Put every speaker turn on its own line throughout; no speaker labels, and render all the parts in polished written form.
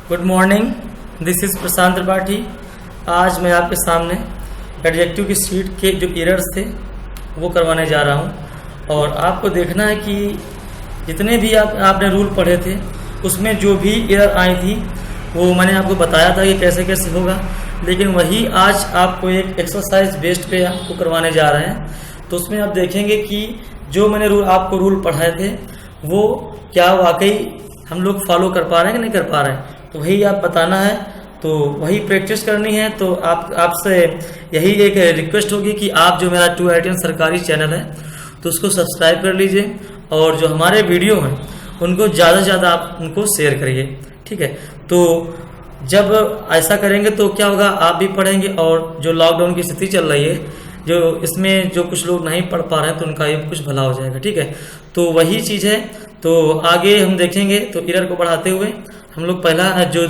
Good morning, this is प्रशांत त्रिपाठी। आज मैं आपके सामने एडजेक्टिव की शीट के जो एरर्स थे वो करवाने जा रहा हूँ। और आपको देखना है कि जितने भी आपने रूल पढ़े थे उसमें जो भी एरर आई थी वो मैंने आपको बताया था कि कैसे कैसे होगा, लेकिन वही आज आपको एक एक्सरसाइज बेस्ड पे आपको करवाने जा रहे हैं। तो उसमें आप देखेंगे कि जो मैंने आपको रूल पढ़ाए थे वो क्या वाकई हम लोग फॉलो कर पा रहे हैं कि नहीं कर पा रहे हैं, तो वही आप बताना है। तो वही प्रैक्टिस करनी है। तो आपसे यही एक रिक्वेस्ट होगी कि आप जो मेरा 2IITian सरकारी चैनल है तो उसको सब्सक्राइब कर लीजिए और जो हमारे वीडियो हैं उनको ज़्यादा से ज़्यादा आप उनको शेयर करिए, ठीक है। तो जब ऐसा करेंगे तो क्या होगा, आप भी पढ़ेंगे और जो लॉकडाउन की स्थिति चल रही है, जो इसमें जो कुछ लोग नहीं पढ़ पा रहे हैं तो उनका ये कुछ भला हो जाएगा, ठीक है। तो वही चीज़ है। तो आगे हम देखेंगे। तो एरर को बढ़ाते हुए हम लोग पहला जो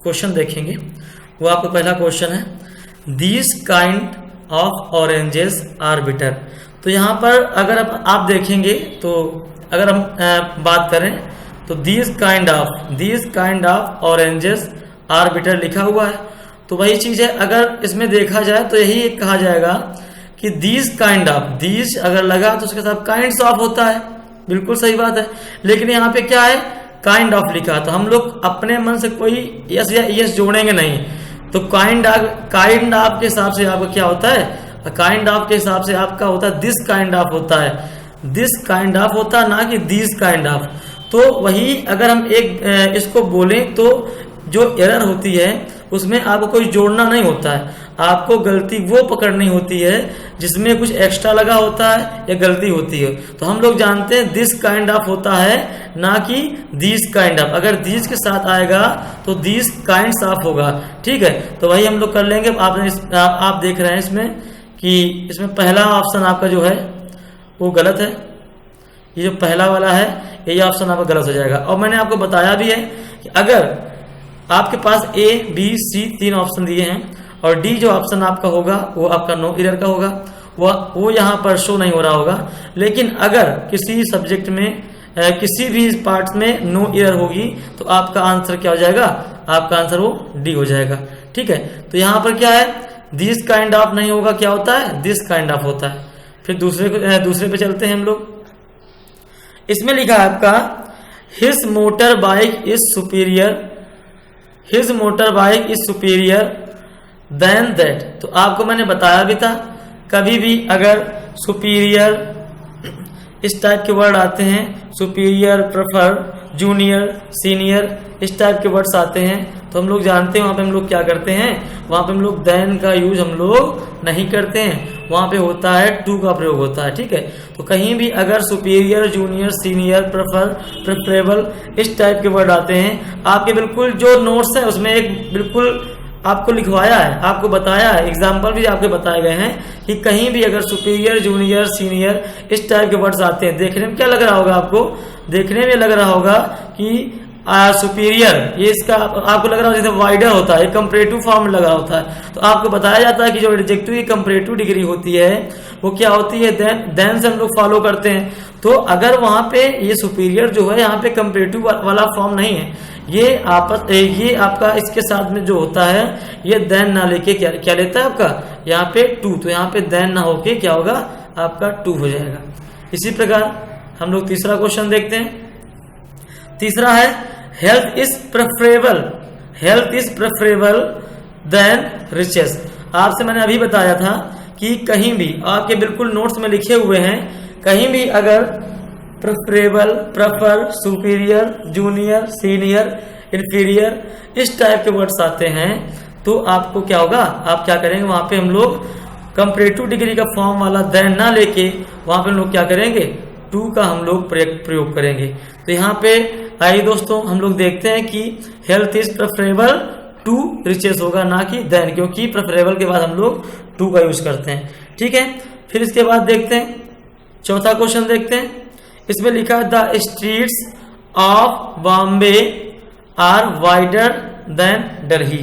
क्वेश्चन देखेंगे वो आपका पहला क्वेश्चन है, these kind of oranges are bitter. तो यहाँ पर अगर आप देखेंगे तो अगर हम बात करें तो these kind of oranges are bitter लिखा हुआ है। तो वही चीज़ है, अगर इसमें देखा जाए तो यही कहा जाएगा कि दीज काइंड ऑफ, दीज अगर लगा तो उसके साथ काइंड्स ऑफ होता है, बिल्कुल सही बात है। लेकिन यहाँ पे क्या है, काइंड ऑफ लिखा, तो हम लोग अपने मन से कोई यस या यस जोड़ेंगे नहीं। तो काइंड ऑफ के हिसाब से आपका क्या होता है, काइंड ऑफ के हिसाब से आपका होता है दिस काइंड ऑफ होता है, दिस काइंड ऑफ होता है, ना कि दिस काइंड ऑफ। तो वही अगर हम एक इसको बोलें तो जो एरर होती है उसमें आपको कोई जोड़ना नहीं होता है, आपको गलती वो पकड़नी होती है जिसमें कुछ एक्स्ट्रा लगा होता है या गलती होती है। तो हम लोग जानते हैं दिस काइंड ऑफ होता है, ना कि दीज काइंड ऑफ। अगर दीज के साथ आएगा तो दीज काइंड्स ऑफ होगा, ठीक है। तो वही हम लोग कर लेंगे। आप देख रहे हैं इसमें कि इसमें पहला ऑप्शन आपका जो है वो गलत है। ये जो पहला वाला है यही ऑप्शन आपका गलत हो जाएगा। और मैंने आपको बताया भी है कि अगर आपके पास A, B, C 3 ऑप्शन दिए हैं और D जो ऑप्शन आपका होगा वो आपका नो एरर का होगा, वो यहाँ पर शो नहीं हो रहा होगा। लेकिन अगर किसी सब्जेक्ट में किसी भी पार्ट में नो एरर होगी तो आपका आंसर क्या हो जाएगा, आपका आंसर वो D हो जाएगा, ठीक है। तो यहाँ पर क्या है, दिस काइंड ऑफ नहीं होगा, क्या होता है, दिस काइंड ऑफ होता है। फिर दूसरे पे चलते हैं हम लोग। इसमें लिखा है आपका his motorbike is superior, his motorbike is superior than that. तो आपको मैंने बताया भी था, कभी भी अगर सुपीरियर इस टाइप के वर्ड आते हैं, सुपीरियर, प्रेफर, जूनियर, सीनियर, इस टाइप के वर्ड्स आते हैं तो हम लोग जानते हैं वहाँ पे हम लोग क्या करते हैं, वहाँ पे हम लोग देन का यूज हम लोग नहीं करते हैं, वहाँ पे होता है टू का प्रयोग होता है, ठीक है। तो कहीं भी अगर superior, junior, senior, prefer, preferable इस टाइप के वर्ड आते हैं, आपके बिल्कुल जो नोट्स है उसमें एक बिल्कुल आपको लिखवाया है, आपको बताया है, एग्जाम्पल भी आपके बताए गए हैं कि कहीं भी अगर सुपीरियर, जूनियर, सीनियर इस टाइप के वर्ड्स आते हैं, देखने में क्या लग रहा होगा आपको, देखने में लग रहा होगा कि सुपीरियर, ये इसका आपको लग रहा है जैसे वाइडर होता है, कंपैरेटिव फॉर्म में लगा होता है। तो आपको बताया जाता है कि जो एडजेक्टिव की कंपैरेटिव डिग्री होती है वो क्या होती है, देन से हम लोग फॉलो करते हैं। तो अगर वहां पे ये सुपीरियर जो है यहाँ पे कंपैरेटिव वाला फॉर्म नहीं है, ये आपका इसके साथ में जो होता है ये देन ना लेके क्या लेता है आपका यहाँ पे टू। तो यहाँ पे देन ना होके क्या होगा, आपका टू हो जाएगा। इसी प्रकार हम लोग तीसरा क्वेश्चन देखते हैं। तीसरा है health is preferable, health is preferable than riches. आपसे मैंने अभी बताया था कि कहीं भी आपके बिल्कुल नोट्स में लिखे हुए हैं, कहीं भी अगर preferable, prefer, superior, junior, senior, inferior इस टाइप के वर्ड्स आते हैं तो आपको क्या होगा, आप क्या करेंगे, वहां पे हम लोग कंपैरेटिव डिग्री का फॉर्म वाला देन ना लेके वहां पे हम लोग क्या करेंगे, टू का हम लोग प्रयोग करेंगे। तो यहाँ पे आइए दोस्तों हम लोग देखते हैं कि health is preferable to riches होगा, ना कि देन, क्योंकि प्रेफरेबल के बाद हम लोग टू का यूज करते हैं, ठीक है। फिर इसके बाद देखते हैं चौथा क्वेश्चन देखते हैं। इसमें लिखा है the streets of Bombay are wider than Delhi.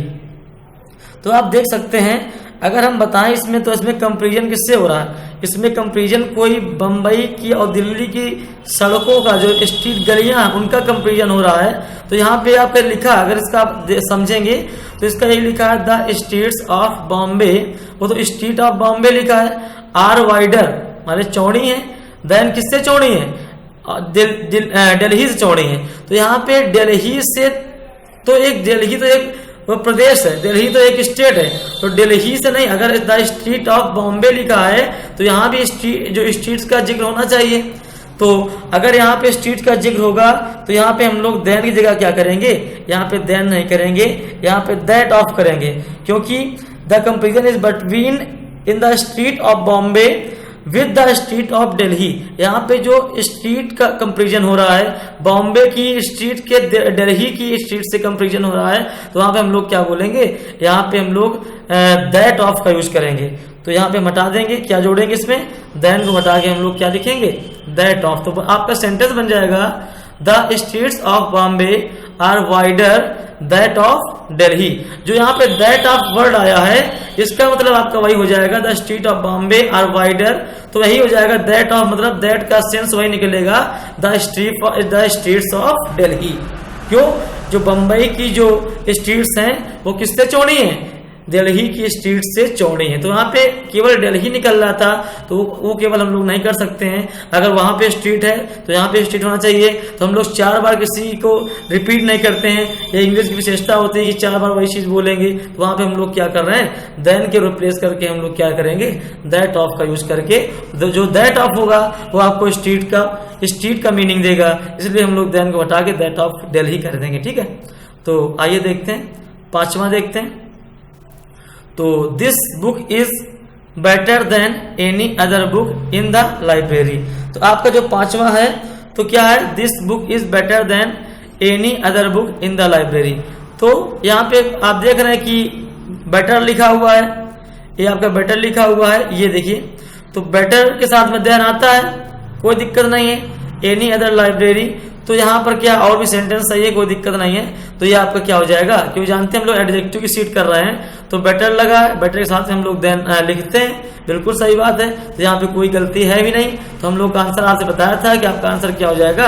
तो आप देख सकते हैं अगर हम बताएं इसमें, तो इसमें कंपेरिजन किससे हो रहा है? इसमें कंपेरिजन कोई बम्बई की और दिल्ली की सड़कों का, जो स्ट्रीट गलियां उनका कंपेरिजन हो रहा है। तो यहाँ पे आपका लिखा, अगर इसका आप समझेंगे तो इसका ये लिखा है द स्ट्रीट्स ऑफ बॉम्बे, वो तो स्ट्रीट ऑफ बॉम्बे लिखा है, आर वाइडर माने चौड़ी है, देन किससे चौड़ी है? दिल्ली से चौड़ी है। तो यहाँ पे दिल्ली से, तो एक दिल्ली तो एक वो प्रदेश है, दिल्ली तो एक स्टेट है, तो दिल्ली से नहीं, अगर द स्ट्रीट ऑफ बॉम्बे लिखा है तो यहाँ भी स्ट्रीट, जो स्ट्रीट्स का जिक्र होना चाहिए। तो अगर यहाँ पे स्ट्रीट का जिक्र होगा तो यहाँ पे हम लोग देन की जगह क्या करेंगे? यहाँ पे देन नहीं करेंगे, यहाँ पे दैट ऑफ करेंगे, क्योंकि the comparison is between in the street of Bombay with the street of Delhi. यहाँ पे जो स्ट्रीट का कंपेरिजन हो रहा है, बॉम्बे की स्ट्रीट के दिल्ली की स्ट्रीट से कंपेरिजन हो रहा है, तो वहां पे हम लोग क्या बोलेंगे? यहाँ पे हम लोग दैट ऑफ का यूज करेंगे। तो यहाँ पे हम हटा देंगे, क्या जोड़ेंगे इसमें? देन को हटा के हम लोग क्या लिखेंगे? That of. तो आपका सेंटेंस बन जाएगा the streets of Bombay are wider that of Delhi. जो यहाँ पे दैट ऑफ वर्ड आया है, इसका मतलब आपका वही हो जाएगा the street of Bombay are wider, तो वही हो जाएगा दैट ऑफ, मतलब दैट का सेंस वही निकलेगा द स्ट्रीट्स ऑफ दिल्ली। क्यों? जो बम्बई की जो स्ट्रीट्स हैं वो किससे चौड़ी हैं? दिल्ली की स्ट्रीट से चौड़ी है। तो वहां पे केवल दिल्ली निकल रहा था, तो वो केवल हम लोग नहीं कर सकते हैं। अगर वहां पे स्ट्रीट है तो यहाँ पे स्ट्रीट होना चाहिए। तो हम लोग 4 बार किसी को रिपीट नहीं करते हैं, ये इंग्लिश की विशेषता होती है कि 4 बार वही चीज बोलेंगे। तो वहां पे हम लोग क्या कर रहे हैं? देन के रिप्लेस करके हम लोग क्या करेंगे? दैट ऑफ का यूज करके। जो दैट ऑफ होगा वो आपको स्ट्रीट का मीनिंग देगा, इसलिए हम लोग देन को हटा के दैट ऑफ दिल्ली कर देंगे। ठीक है, तो आइए देखते हैं 5वां देखते हैं। तो this book is better than any other book in the library. तो आपका जो 5वां है तो क्या है? This book is better than any other book in the library. तो यहाँ पे आप देख रहे हैं कि बेटर लिखा हुआ है, ये आपका बेटर लिखा हुआ है, ये देखिए। तो बेटर के साथ में देन आता है, कोई दिक्कत नहीं है। एनी अदर लाइब्रेरी, तो यहाँ पर क्या और भी सेंटेंस सही है, कोई दिक्कत नहीं है। तो ये आपका क्या हो जाएगा? क्योंकि जानते हैं हम लोग एडजेक्टिव की सीट कर रहे हैं, तो बेटर लगा है, बेटर के साथ हम लोग देन लिखते हैं, बिल्कुल सही बात है। तो यहाँ पे कोई गलती है भी नहीं। तो हम लोग का आंसर आपसे बताया था कि आपका आंसर क्या हो जाएगा?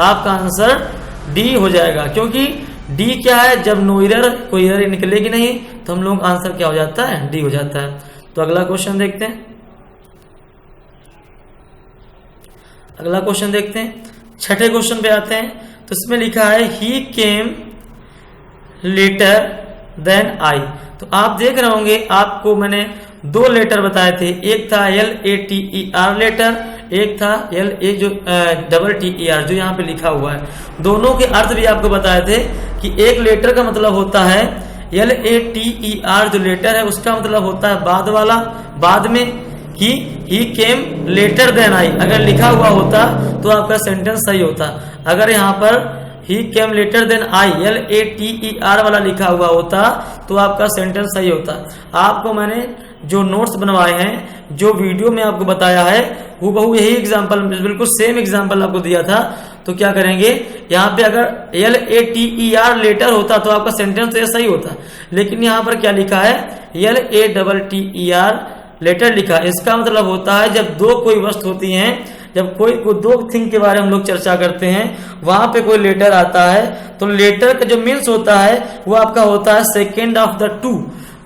आपका आंसर डी हो जाएगा, क्योंकि डी क्या है? जब नो एरर, कोई एरर निकलेगी नहीं, तो हम लोग आंसर क्या हो जाता है? डी हो जाता है। तो अगला क्वेश्चन देखते हैं। अगला क्वेश्चन देखते हैं, 6ठे क्वेश्चन पे आते हैं। तो इसमें लिखा है ही केम लेटर देन आई। तो आप देख रहे होंगे, आपको मैंने 2 लेटर बताए थे, एक था LATER लेटर, एक था LATTER जो यहाँ पे लिखा हुआ है। दोनों के अर्थ भी आपको बताए थे कि एक लेटर का मतलब होता है LATER, जो लेटर है उसका मतलब होता है बाद वाला, बाद में। ही केम लेटर देन आई अगर लिखा हुआ होता तो आपका सेंटेंस सही होता। अगर यहाँ पर he came later than I LATER वाला लिखा हुआ होता तो आपका सेंटेंस सही होता। आपको मैंने जो नोट्स बनवाए हैं, जो वीडियो में आपको बताया है, वो बहु यही एग्जाम्पल, बिल्कुल सेम एग्जाम्पल आपको दिया था। तो क्या करेंगे, यहाँ पे अगर LATER लेटर होता तो आपका सेंटेंस तो सही होता, लेकिन यहाँ पर क्या लिखा है? LATTER लेटर लिखा। इसका मतलब होता है जब 2 कोई वस्तु होती हैं, जब कोई 2 थिंग के बारे में हम लोग चर्चा करते हैं, वहां पे कोई लेटर आता है, तो लेटर का जो मीन्स होता है वो आपका होता है सेकेंड ऑफ द 2।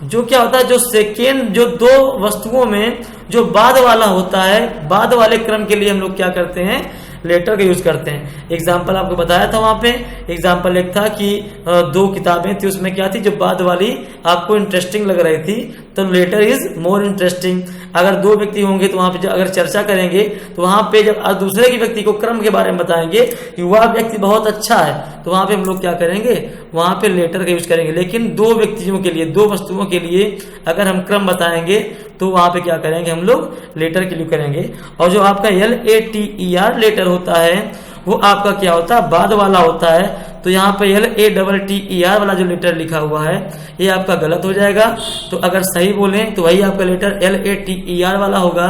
जो क्या होता है, जो सेकेंड, जो 2 वस्तुओं में जो बाद वाला होता है, बाद वाले क्रम के लिए हम लोग क्या करते हैं? लेटर का यूज करते हैं। एग्जाम्पल आपको बताया था, वहां पे एग्जाम्पल एक था कि 2 किताबें थी, उसमें क्या थी, जो बाद वाली आपको इंटरेस्टिंग लग रही थी, तो लेटर इज मोर इंटरेस्टिंग। अगर 2 व्यक्ति होंगे तो वहां पे अगर चर्चा करेंगे तो वहां पे जब दूसरे के व्यक्ति को क्रम के बारे में बताएंगे कि वह व्यक्ति बहुत अच्छा है, तो वहां पे हम लोग क्या करेंगे? वहां पे लेटर का यूज करेंगे। लेकिन 2 व्यक्तियों के लिए, 2 वस्तुओं के लिए अगर हम क्रम बताएंगे तो वहां पे क्या करेंगे? हम लोग लेटर के लिए करेंगे। और जो आपका LATER लेटर होता है वो आपका क्या होता है? बाद वाला होता है। तो यहाँ पे LATTER वाला जो लेटर लिखा हुआ है ये आपका गलत हो जाएगा। तो अगर सही बोलें तो वही आपका लेटर LATER वाला होगा।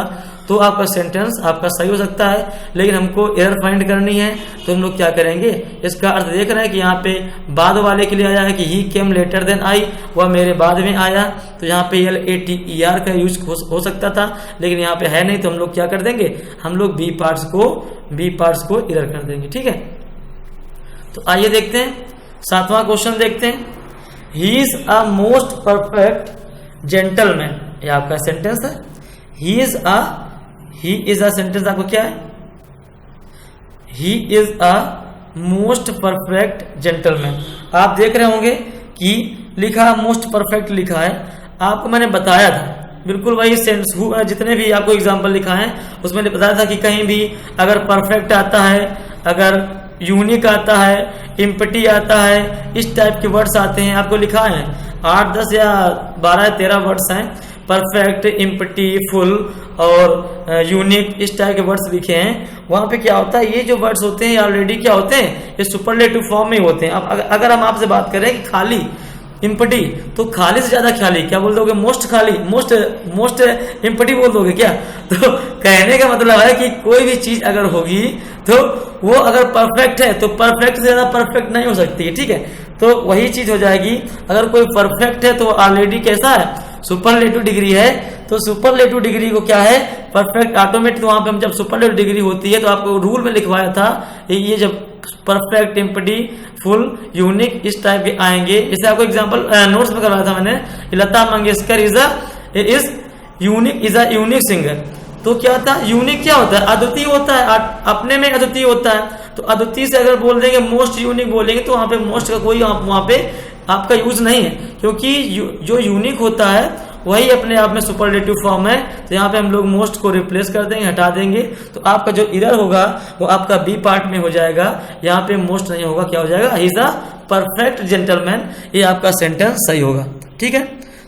तो आपका सेंटेंस आपका सही हो सकता है। लेकिन हमको एरर फाइंड करनी है तो हम लोग क्या करेंगे, इसका अर्थ देख रहे हैं कि यहाँ पे बाद वाले के लिए आया है कि ही केम लेटर देन आई, वह मेरे बाद में आया, तो यहाँ पे LATER का यूज हो सकता था, लेकिन यहाँ पे है नहीं, तो हम लोग क्या कर देंगे, हम लोग बी पार्ट्स को एरर कर देंगे। ठीक है, तो आइए देखते हैं 7वां क्वेश्चन देखते हैं। He is a most perfect gentleman, ये आपका सेंटेंस है। ही इज अ सेंटेंस आपको क्या है, he is a most perfect gentleman. आप देख रहे होंगे कि लिखा मोस्ट परफेक्ट लिखा है, आपको मैंने बताया था बिल्कुल वही सेंस, जितने भी आपको एग्जाम्पल लिखा है उसमें बताया था कि कहीं भी अगर परफेक्ट आता है, अगर यूनिक आता है, इम्पटी आता है, इस टाइप के वर्ड्स आते हैं, आपको लिखा है 8, 10 या 12 या 13 वर्ड्स हैं, परफेक्ट, इम्पटी, फुल और यूनिक, इस टाइप के वर्ड्स लिखे हैं। वहां पे क्या होता है, ये जो वर्ड्स होते हैं ऑलरेडी क्या होते हैं, ये सुपरलेटिव फॉर्म में होते हैं। अब अगर हम आपसे बात करें कि खाली, इम्पटी, तो खाली से ज्यादा खाली क्या बोल दोगे, मोस्ट खाली, मोस्ट इम्पटी बोल दोगे क्या। तो कहने का मतलब है कि कोई भी चीज अगर होगी तो वो अगर परफेक्ट है तो परफेक्ट से ज्यादा परफेक्ट नहीं हो सकती है। ठीक है, तो वही चीज हो जाएगी, अगर कोई परफेक्ट है तो ऑलरेडी कैसा है, सुपरलेटिव डिग्री है, तो सुपरलेटिव डिग्री को क्या है, परफेक्ट ऑटोमेटिक। वहां पे हम जब सुपरलेटिव डिग्री होती है तो आपको रूल में लिखवाया था, ये जब परफेक्ट, इम्पटी, फुल, यूनिक इस टाइप के आएंगे। जैसे आपको एग्जांपल नोट्स में करवाया था मैंने, Lata Mangeshkar is a unique singer. तो क्या था, यूनिक क्या होता है, अद्वितीय होता है, अपने में अद्वितीय होता है। तो अद्वितीय से अगर बोल देंगे मोस्ट यूनिक बोलेंगे तो वहां पे मोस्ट का कोई वहां पे आपका यूज नहीं है, क्योंकि जो यूनिक होता है वही अपने आप में सुपरलेटिव फॉर्म है। तो यहाँ पे हम लोग मोस्ट को रिप्लेस कर देंगे, हटा देंगे, तो आपका जो एरर होगा वो आपका बी पार्ट में हो जाएगा, यहाँ पे मोस्ट नहीं होगा, क्या हो जाएगा, he is a perfect gentleman, ये आपका सेंटेंस सही होगा। ठीक है,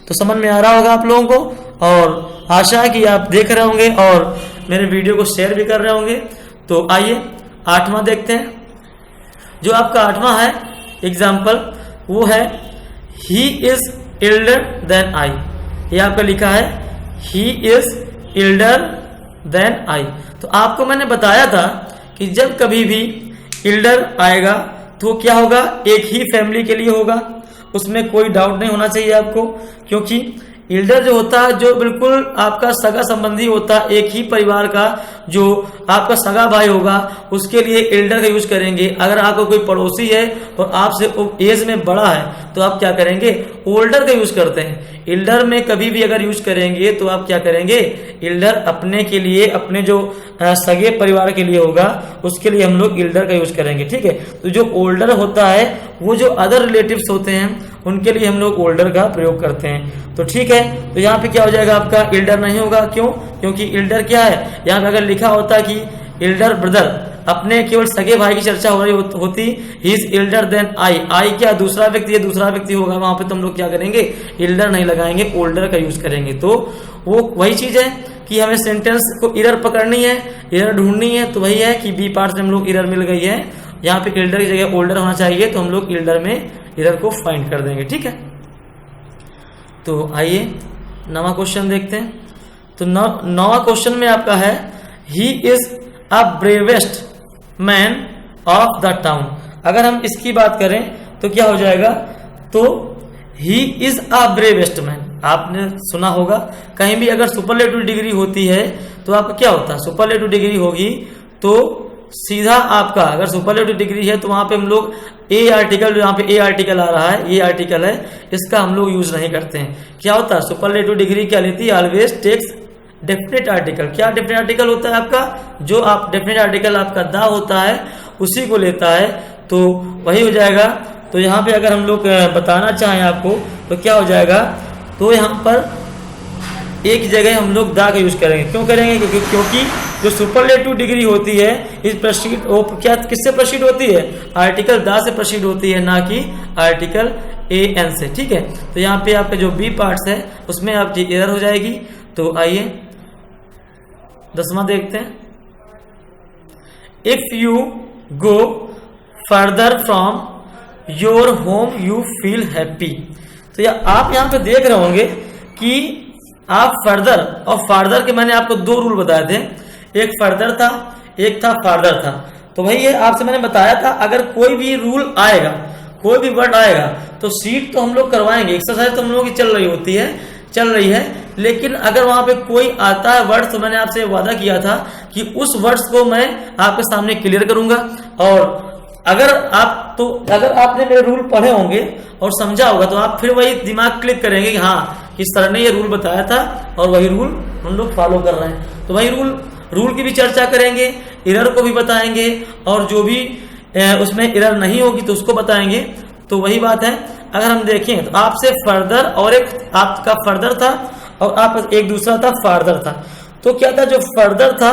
तो समझ में आ रहा होगा आप लोगों को, और आशा है कि आप देख रहे होंगे और मेरे वीडियो को शेयर भी कर रहे होंगे। तो आइए 8वां देखते हैं। जो आपका 8वां है एग्जाम्पल, वो है he is elder than I. ये आपका लिखा है he is elder than I. तो आपको मैंने बताया था कि जब कभी भी एल्डर आएगा तो क्या होगा, एक ही फैमिली के लिए होगा, उसमें कोई डाउट नहीं होना चाहिए आपको, क्योंकि एल्डर जो होता है जो बिल्कुल आपका सगा संबंधी होता है, एक ही परिवार का जो आपका सगा भाई होगा उसके लिए एल्डर का यूज करेंगे। अगर आपको कोई पड़ोसी है और आपसे एज में बड़ा है तो आप क्या करेंगे, ओल्डर का यूज करते हैं। एल्डर में कभी भी अगर यूज करेंगे तो आप क्या करेंगे, एल्डर अपने के लिए, अपने जो सगे परिवार के लिए होगा उसके लिए हम लोग एल्डर का यूज करेंगे। ठीक है, तो जो ओल्डर होता है वो जो अदर रिलेटिव्स होते हैं उनके लिए हम लोग ओल्डर का प्रयोग करते हैं। तो ठीक है, तो यहाँ पे क्या हो जाएगा, आपका एल्डर नहीं होगा, क्यों, क्योंकि एल्डर क्या है, यहाँ पे अगर लिखा होता कि एल्डर ब्रदर, अपने केवल सगे भाई की चर्चा हो रही होती, he is elder than I क्या दूसरा व्यक्ति है, दूसरा व्यक्ति होगा, वहां पे तो हम लोग क्या करेंगे, एल्डर नहीं लगाएंगे, ओल्डर का यूज करेंगे। तो वो वही चीज है कि हमें सेंटेंस को एरर पकड़नी है, एरर ढूंढनी है, तो वही है कि बी पार्ट से हम लोग एरर मिल गई है, यहाँ पे एल्डर की जगह ओल्डर होना चाहिए, तो हम लोग एल्डर में एरर को फाइंड कर देंगे। ठीक है, तो आइए 9वां क्वेश्चन देखते हैं। तो 9वां क्वेश्चन में आपका है he is a bravest man of the town. अगर हम इसकी बात करें तो क्या हो जाएगा, तो he is a bravest man, आपने सुना होगा कहीं भी अगर सुपरलेटिव डिग्री होती है तो आपका क्या होता है, सुपरलेटिव डिग्री होगी तो सीधा आपका, अगर सुपरलेटिव डिग्री है तो वहां पे हम लोग ए आर्टिकल, यहाँ पे ए आर्टिकल आ रहा है, ये आर्टिकल है, इसका हम लोग यूज नहीं करते हैं। क्या होता है, सुपरलेटिव डिग्री क्या लेती है, ऑलवेज टेक्स डेफिनेट आर्टिकल। क्या डेफिनेट आर्टिकल होता है आपका, जो आप डेफिनेट आर्टिकल आपका दा होता है उसी को लेता है, तो वही हो जाएगा। तो यहाँ पे अगर हम लोग बताना चाहें आपको तो क्या हो जाएगा, तो यहाँ पर एक जगह हम लोग दा का यूज करेंगे। क्यों करेंगे, क्योंकि जो सुपरलेटिव डिग्री होती है इस प्रोसीड, क्या किससे प्रोसीड होती है, आर्टिकल दा से प्रोसीड होती है, ना कि आर्टिकल ए एन से। ठीक है, तो यहाँ पे आपका जो बी पार्ट्स है उसमें आपकी एरर हो जाएगी। तो आइए 10वां देखते हैं। If you go further from your home you feel happy. तो आप यहाँ पे देख रहे होंगे कि आप फर्दर और फार्दर के मैंने आपको दो रूल बताए थे, एक फर्दर था एक था फार्दर था। तो वही है आपसे मैंने बताया था, अगर कोई भी रूल आएगा, कोई भी वर्ड आएगा तो सीट तो हम लोग करवाएंगे, एक्सरसाइज तो हम लोगों की चल रही है, लेकिन अगर वहां पे कोई आता है वर्ड तो मैंने आपसे वादा किया था कि उस वर्ड्स को मैं आपके सामने क्लियर करूंगा। और अगर आपने मेरे रूल पढ़े होंगे और समझा होगा तो आप फिर वही दिमाग क्लिक करेंगे कि हाँ इस तरह ने ये रूल बताया था और वही रूल हम लोग फॉलो कर रहे हैं। तो वही रूल की भी चर्चा करेंगे, एरर को भी बताएंगे और जो भी उसमें एरर नहीं होगी तो उसको बताएंगे। तो वही बात है, अगर हम देखें तो आपसे फर्दर और एक आपका फर्दर था और आप एक दूसरा था फार्दर था। तो क्या था, जो फर्दर था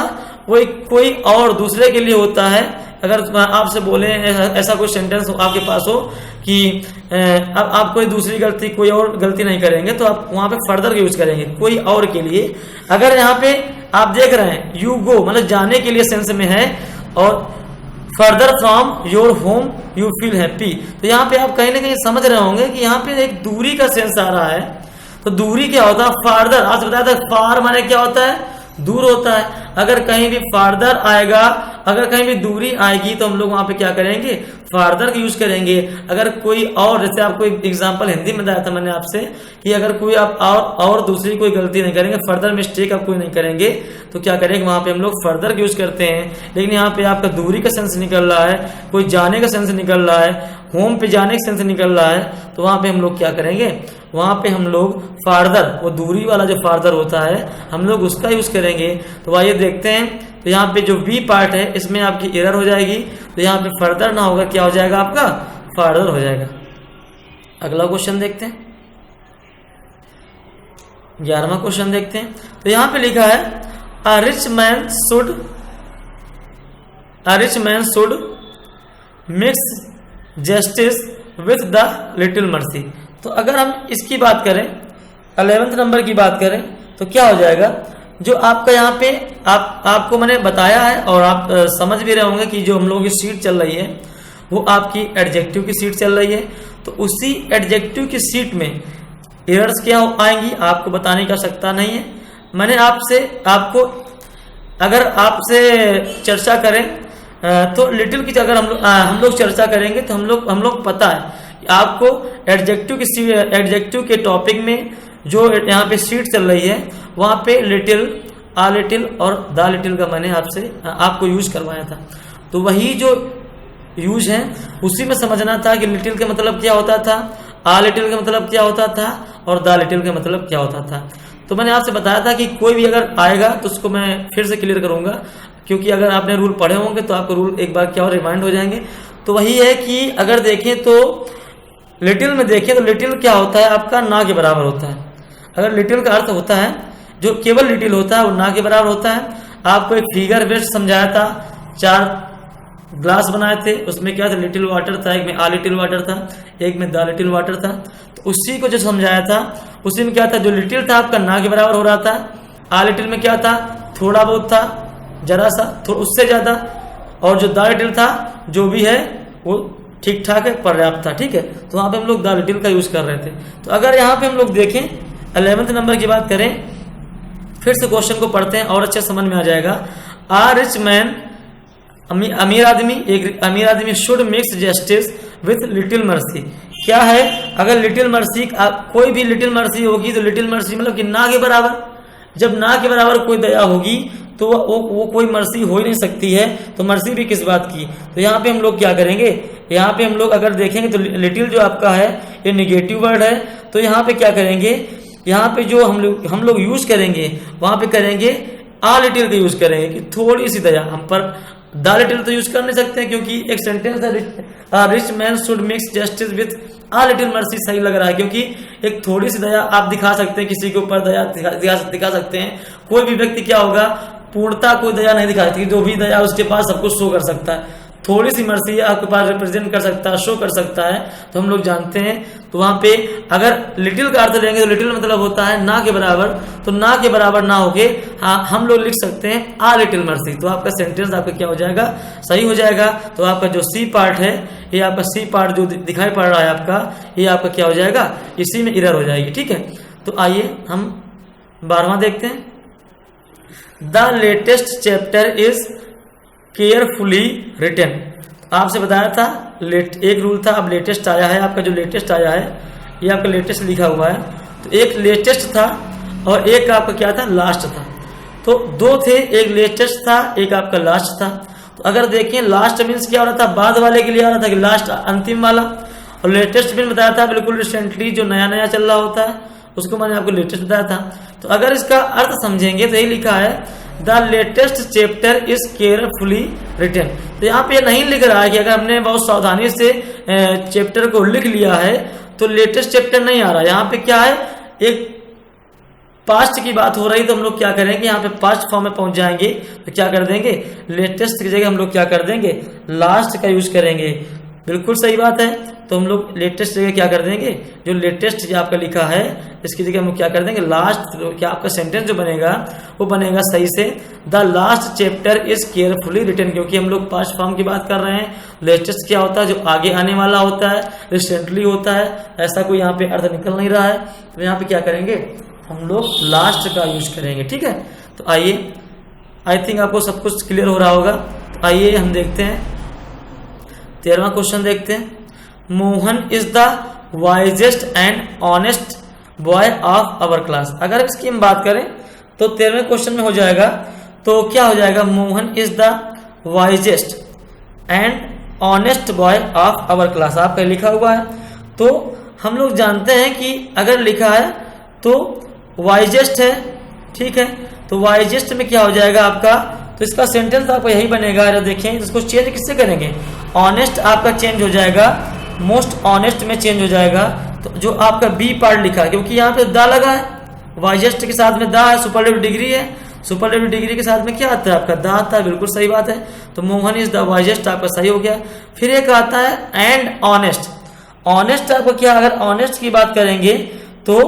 वो कोई और दूसरे के लिए होता है। अगर आपसे बोले ऐसा कोई सेंटेंस आपके पास हो कि अब आप कोई दूसरी गलती, कोई और गलती नहीं करेंगे तो आप वहां पे फर्दर यूज करेंगे कोई और के लिए। अगर यहाँ पे आप देख रहे हैं यू गो मतलब जाने के लिए सेंस में है और further from your home you feel happy, तो यहाँ पे आप कहीं ना कहीं समझ रहे होंगे कि यहाँ पे एक दूरी का सेंस आ रहा है। तो दूरी क्या होता है, फार्दर, आपसे बताया था फार माने क्या होता है, दूर होता है। अगर कहीं भी फार्दर आएगा, अगर कहीं भी दूरी आएगी तो हम लोग वहां पे क्या करेंगे, फार्दर का यूज करेंगे। अगर कोई और, जैसे आपको एक एग्जांपल हिंदी में बताया था मैंने आपसे कि अगर कोई आप और दूसरी कोई गलती नहीं करेंगे, फर्दर मिस्टेक आप कोई नहीं करेंगे तो क्या करेंगे, वहां पे हम लोग फर्दर का यूज करते हैं। लेकिन यहाँ पे आपका दूरी का सेंस निकल रहा है, कोई जाने का सेंस निकल रहा है, होम पे जाने का सेंस निकल रहा है, तो वहां पे हम लोग क्या करेंगे, वहां पे हम लोग फार्दर, वो दूरी वाला जो फार्दर होता है हम लोग उसका यूज करेंगे। तो आइए देखते हैं। तो यहाँ पे जो बी पार्ट है इसमें आपकी एरर हो जाएगी, तो यहाँ पे फर्दर ना होगा, क्या हो जाएगा आपका, फार्दर हो जाएगा। अगला क्वेश्चन देखते हैं, 11वां क्वेश्चन देखते हैं। तो यहाँ पे लिखा है a rich man should mix justice with the little mercy. तो अगर हम इसकी बात करें, 11वें नंबर की बात करें तो क्या हो जाएगा, जो आपका यहाँ पे आपको मैंने बताया है और आप समझ भी रहे होंगे कि जो हम लोगों की सीट चल रही है वो आपकी एडजेक्टिव की सीट चल रही है। तो उसी एडजेक्टिव की सीट में एरर्स क्या आएंगी आपको बताने की आवश्यकता नहीं है। मैंने आपको अगर आपसे चर्चा करें तो लिटिल की अगर हम लोग चर्चा करेंगे तो हम लोग पता है आपको एडजेक्टिव के टॉपिक में जो यहाँ पे सीट चल रही है वहां पे लिटिल, आ लिटिल और द लिटिल का मैंने आपको यूज करवाया था। तो वही जो यूज है उसी में समझना था कि लिटिल का मतलब क्या होता था, आ लिटिल का मतलब क्या होता था और द लिटिल का मतलब क्या होता था। तो मैंने आपसे बताया था कि कोई भी अगर आएगा तो उसको मैं फिर से क्लियर करूंगा, क्योंकि अगर आपने रूल पढ़े होंगे तो आपको रूल एक बार क्या और रिमाइंड हो जाएंगे। तो वही है कि अगर देखें तो लिटिल में देखें तो लिटिल क्या होता है, आपका ना के बराबर होता है। अगर लिटिल का अर्थ होता है, जो केवल लिटिल होता है वो ना के बराबर होता है। आपको एक फिगर बेस्ड समझाया था, 4 ग्लास बनाए थे, उसमें क्या था, लिटिल वाटर था, एक में आ लिटिल वाटर था, एक में द लिटिल वाटर था। तो उसी को जो समझाया था उसी में क्या था, जो लिटिल था आपका ना के बराबर हो रहा था, आ लिटिल में क्या था, थोड़ा बहुत था, जरा सा, उससे ज्यादा, और जो द लिटिल था जो भी है वो ठीक ठाक है, पर्याप्त था। ठीक है, तो वहां पे हम लोग द लिटिल का यूज कर रहे थे। तो अगर यहाँ पे हम लोग देखें 11वें नंबर की बात करें, फिर से क्वेश्चन को पढ़ते हैं और अच्छे समझ में आ जाएगा। आ रिच मैन, अमीर आदमी should mix justice with little mercy. क्या है, अगर लिटिल मर्सी, कोई भी लिटिल मर्सी होगी तो लिटिल मर्सी मतलब कि ना के बराबर, जब ना के बराबर कोई दया होगी तो वो कोई मर्सी हो ही नहीं सकती है। तो मर्सी भी किस बात की, तो यहाँ पे हम लोग क्या करेंगे, यहाँ पे हम लोग अगर देखेंगे तो लिटिल जो आपका है ये निगेटिव वर्ड है। तो यहाँ पे क्या करेंगे, यहाँ पे जो हम लोग यूज करेंगे वहां पे करेंगे आ लिटिल का यूज करेंगे कि थोड़ी सी दया। हम पर द लिटिल तो यूज कर नहीं सकते हैं क्योंकि एक सेंटेंस है rich man should mix justice with uh little mercy सही लग रहा है, क्योंकि एक थोड़ी सी दया आप दिखा सकते हैं, किसी के ऊपर दया दिखा सकते हैं। कोई भी व्यक्ति क्या होगा, पूर्णता कोई दया नहीं दिखा सकती, जो भी दया उसके पास सब कुछ शो कर सकता है। थोड़ी सी मर्सी आपके पास रिप्रेजेंट कर सकता है, शो कर सकता है, तो हम लोग जानते हैं। तो वहां पे अगर लिटिल का अर्थ लेंगे तो लिटिल मतलब होता है ना के बराबर, तो ना के बराबर ना होके हम लोग लिख सकते हैं आ लिटिल मर्सी। तो आपका सेंटेंस आपका क्या हो जाएगा, सही हो जाएगा। तो आपका जो सी पार्ट है, ये आपका सी पार्ट जो दिखाई पड़ रहा है आपका, ये आपका क्या हो जाएगा, इसी में एरर हो जाएगी। ठीक है, तो आइए हम 12वां देखते हैं, the latest chapter is carefully written. आपसे बताया था एक रूल था, अब लेटेस्ट आया है। आपका जो लेटेस्ट आया है ये आपका लेटेस्ट लिखा हुआ है, तो एक लेटेस्ट था और एक आपका क्या था, लास्ट था। तो दो थे, एक लेटेस्ट था, एक आपका लास्ट था। तो अगर देखें लास्ट मीन्स क्या हो रहा था, बाद वाले के लिए आ रहा था कि लास्ट अंतिम वाला, और लेटेस्ट मीन बताया था बिल्कुल रिसेंटली जो नया नया चल रहा होता है उसको मैंने आपको लेटेस्ट बताया था। तो अगर इसका अर्थ समझेंगे तो यही लिखा है, the latest chapter is carefully written. तो यहाँ पे नहीं लिख रहा है कि अगर हमने बहुत सावधानी से चैप्टर को लिख लिया है तो लेटेस्ट चैप्टर नहीं आ रहा। यहाँ पे क्या है, एक पास्ट की बात हो रही, तो हम लोग क्या करेंगे, यहाँ पे पास्ट फॉर्म में पहुंच जाएंगे तो क्या कर देंगे, लेटेस्ट की जगह हम लोग क्या कर देंगे, लास्ट का यूज करेंगे। बिल्कुल सही बात है। तो हम लोग लेटेस्ट जगह क्या कर देंगे, जो लेटेस्ट जो आपका लिखा है इसकी जगह हम लोग क्या कर देंगे, लास्ट। क्या आपका सेंटेंस जो बनेगा वो बनेगा सही से, the last chapter is carefully written, क्योंकि हम लोग पास्ट फॉर्म की बात कर रहे हैं। लेटेस्ट क्या होता है, जो आगे आने वाला होता है, रिसेंटली होता है, ऐसा कोई यहाँ पे अर्थ निकल नहीं रहा है। तो यहाँ पे क्या करेंगे, हम लोग लास्ट का यूज करेंगे। ठीक है, तो आइए, आई थिंक आपको सब कुछ क्लियर हो रहा होगा। तो आइए हम देखते हैं 13वां क्वेश्चन देखते हैं, Mohan is the wisest and honest boy of our class. अगर इसकी हम बात करें तो 13वें क्वेश्चन में हो जाएगा, तो क्या हो जाएगा, Mohan is the wisest and honest boy of our class. आपका लिखा हुआ है, तो हम लोग जानते हैं कि अगर लिखा है तो वाइजेस्ट है। ठीक है, तो वाइजेस्ट में क्या हो जाएगा आपका, तो इसका सेंटेंस आपका यही बनेगा। अगर देखें इसको चेंज किससे करेंगे, ऑनेस्ट आपका चेंज हो जाएगा, मोस्ट ऑनेस्ट में चेंज हो जाएगा। तो जो आपका बी पार्ट लिखा है, क्योंकि यहाँ पे दा लगा है, वाइजेस्ट के साथ में दा है, सुपरलेटिव डिग्री है, सुपरलेटिव डिग्री के साथ में क्या आता है आपका, दा आता है। बिल्कुल सही बात है। तो मोहन इज द वाइजेस्ट आपका सही हो गया। फिर एक आता है एंड ऑनेस्ट। ऑनेस्ट आपका क्या, अगर ऑनेस्ट की बात करेंगे तो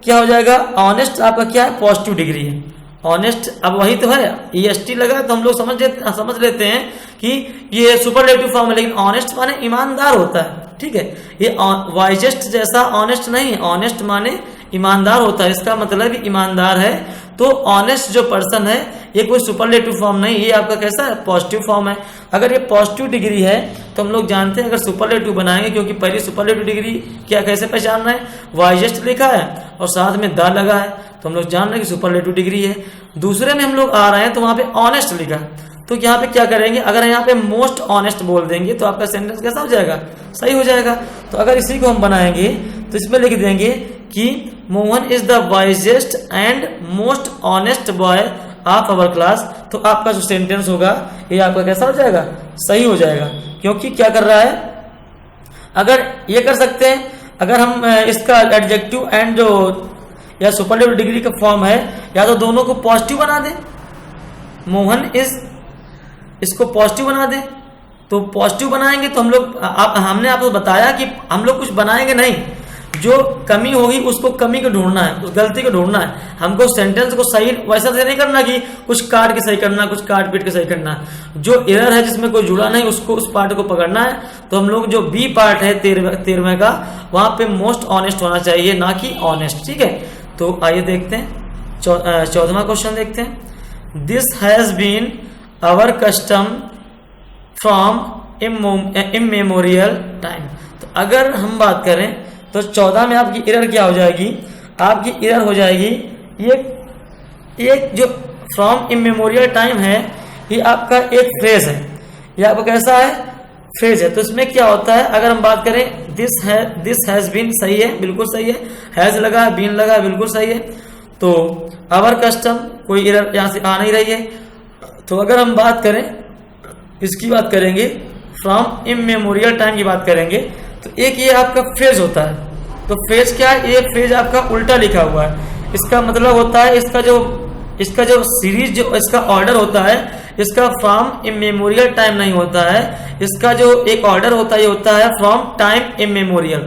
क्या हो जाएगा, ऑनेस्ट आपका क्या है, पॉजिटिव डिग्री है। ऑनेस्ट अब वही तो है, EST लगा तो हम लोग समझ लेते हैं कि ये सुपरलेटिव फॉर्म है, लेकिन ऑनेस्ट माने ईमानदार होता है। ठीक है, ये वाइजेस्ट जैसा ऑनेस्ट नहीं, ऑनेस्ट माने ईमानदार होता है। इसका मतलब ईमानदार है। तो ऑनेस्ट जो पर्सन है ये कोई सुपरलेटिव फॉर्म नहीं, ये आपका कैसा है, पॉजिटिव फॉर्म है। अगर ये पॉजिटिव डिग्री है तो हम लोग जानते हैं अगर सुपरलेटिव बनाएंगे, क्योंकि पहली सुपरलेटिव डिग्री क्या कैसे पहचानना है, वाइजेस्ट लिखा है और साथ में द लगा है, तो हम लोग जान रहे हैं कि सुपरलेटिव डिग्री है। दूसरे में हम लोग आ रहे हैं तो वहां पे ऑनेस्ट लिखा है, तो यहाँ पे क्या करेंगे, अगर यहाँ पे मोस्ट ऑनेस्ट बोल देंगे तो आपका सेंटेंस कैसा हो जाएगा, सही हो जाएगा। तो अगर इसी को हम बनाएंगे तो इसमें लिख देंगे कि Mohan is the wisest and most honest boy of our class. तो आपका जो सेंटेंस होगा ये आपका कैसा हो जाएगा, सही हो जाएगा। क्योंकि क्या कर रहा है, अगर ये कर सकते हैं, अगर हम इसका एडजेक्टिव एंड जो या सुपरलेटिव डिग्री का फॉर्म है, या तो दोनों को पॉजिटिव बना दें, मोहन इज इसको पॉजिटिव बना दें। तो पॉजिटिव बनाएंगे तो हम लोग हमने आपको बताया कि हम लोग कुछ बनाएंगे नहीं, जो कमी होगी उसको कमी को ढूंढना है, उस गलती को ढूंढना है। हमको सेंटेंस को सही वैसा से नहीं करना कि कुछ काट के सही करना, कुछ काट पीट के सही करना। जो एरर है जिसमें कोई जुड़ा नहीं उसको, उस पार्ट को पकड़ना है। तो हम लोग जो बी पार्ट है 13वें का, वहां पे मोस्ट ऑनेस्ट होना चाहिए, ना कि ऑनेस्ट। ठीक है, तो आइए देखते हैं 14वां क्वेश्चन देखते हैं, this has been our custom from immemorial time. तो अगर हम बात करें तो 14 में आपकी एरर क्या हो जाएगी, आपकी एरर हो जाएगी ये जो फ्रॉम इमेमोरियल टाइम है, ये आपका एक फ्रेज है, ये आपका कैसा है, फ्रेज है। तो इसमें क्या होता है, अगर हम बात करें दिस हैज बीन, सही है, बिल्कुल सही है, हैज लगा, बीन लगा, बिल्कुल सही है। तो आवर कस्टम, कोई एरर यहाँ से आ नहीं रही है। तो अगर हम बात करें, इसकी बात करेंगे, फ्रॉम इमेमोरियल टाइम की बात करेंगे, तो एक ये आपका फ्रेज होता है। तो फ्रेज क्या है, ये फ्रेज आपका उल्टा लिखा हुआ है। इसका मतलब होता है, इसका जो सीरीज, जो इसका ऑर्डर होता है, इसका फ्रॉम इमेमोरियल टाइम नहीं होता है, इसका जो एक ऑर्डर होता है ये होता है फ्रॉम टाइम इमेमोरियल।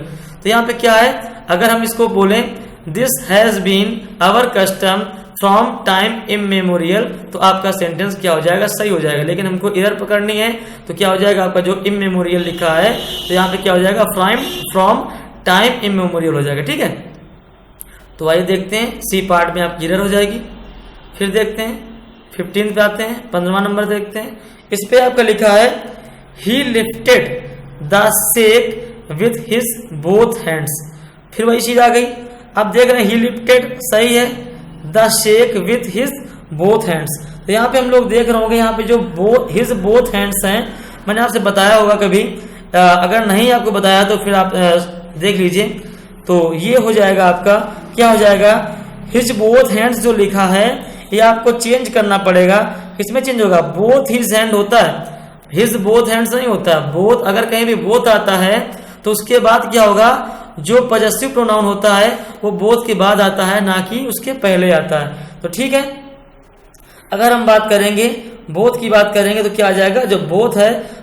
तो यहाँ पे क्या है, अगर हम इसको बोलें this has been our custom from time immemorial, तो आपका सेंटेंस क्या हो जाएगा, सही हो जाएगा। लेकिन हमको एरर पकड़नी है तो क्या हो जाएगा, आपका जो इमेमोरियल लिखा है तो यहाँ पे क्या हो जाएगा, फ्रॉम टाइम इमेमोरियल हो जाएगा। ठीक है, तो आइए देखते हैं, सी पार्ट में आपकी एरर हो जाएगी। फिर देखते हैं 15 पे आते हैं, 15वां नंबर देखते हैं। इस पे आपका लिखा है ही lifted the shake with his both hands. फिर वही चीज आ गई। आप देख रहे हैं ही लिफ्टेड सही है, the shake with his both hands. तो यहाँ पे हम लोग देख रहे होंगे, यहाँ पे जो हिज बोथ हैंड्स हैं, मैंने आपसे बताया होगा कभी, अगर नहीं आपको बताया तो फिर आप देख लीजिए। तो ये हो जाएगा आपका, क्या हो जाएगा, हिज बोथ हैंड्स जो लिखा है ये आपको चेंज करना पड़ेगा। किसमें चेंज होगा, बोथ हिज हैंड होता है, हिज बोथ हैंड्स नहीं होता है। बोथ अगर कहीं भी बोथ आता है तो उसके बाद क्या होगा, जो पॉजेसिव प्रोनाउन होता है वो बोथ के बाद आता है, ना कि उसके पहले आता है। तो ठीक है, अगर हम बात करेंगे बोथ की बात करेंगे तो क्या आ जाएगा, जो बोथ है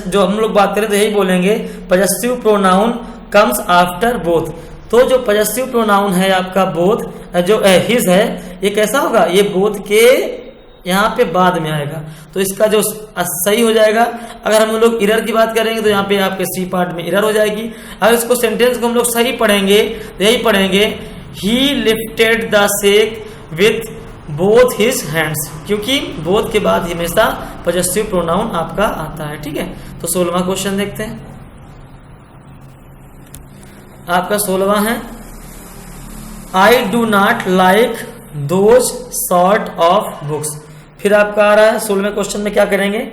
जो हम लोग बात करें तो यही बोलेंगे possessive pronoun comes after both. तो जो पॉजेसिव प्रोनाउन है आपका बोथ, जो हिज है, ये कैसा होगा, ये बोथ के यहाँ पे बाद में आएगा। तो इसका जो सही हो जाएगा। अगर हम लोग एरर की बात करेंगे तो यहाँ पे आपके सी पार्ट में एरर हो जाएगी। अगर इसको सेंटेंस को हम लोग सही पढ़ेंगे तो यही पढ़ेंगे ही lifted the shake with both his hands, क्योंकि बोथ के बाद हमेशा पॉजेसिव प्रोनाउन आपका आता है। ठीक है, तो 16वां क्वेश्चन देखते हैं। आपका 16वां है I do not like those sort of books. फिर आपका आ रहा है 16वें क्वेश्चन में क्या करेंगे,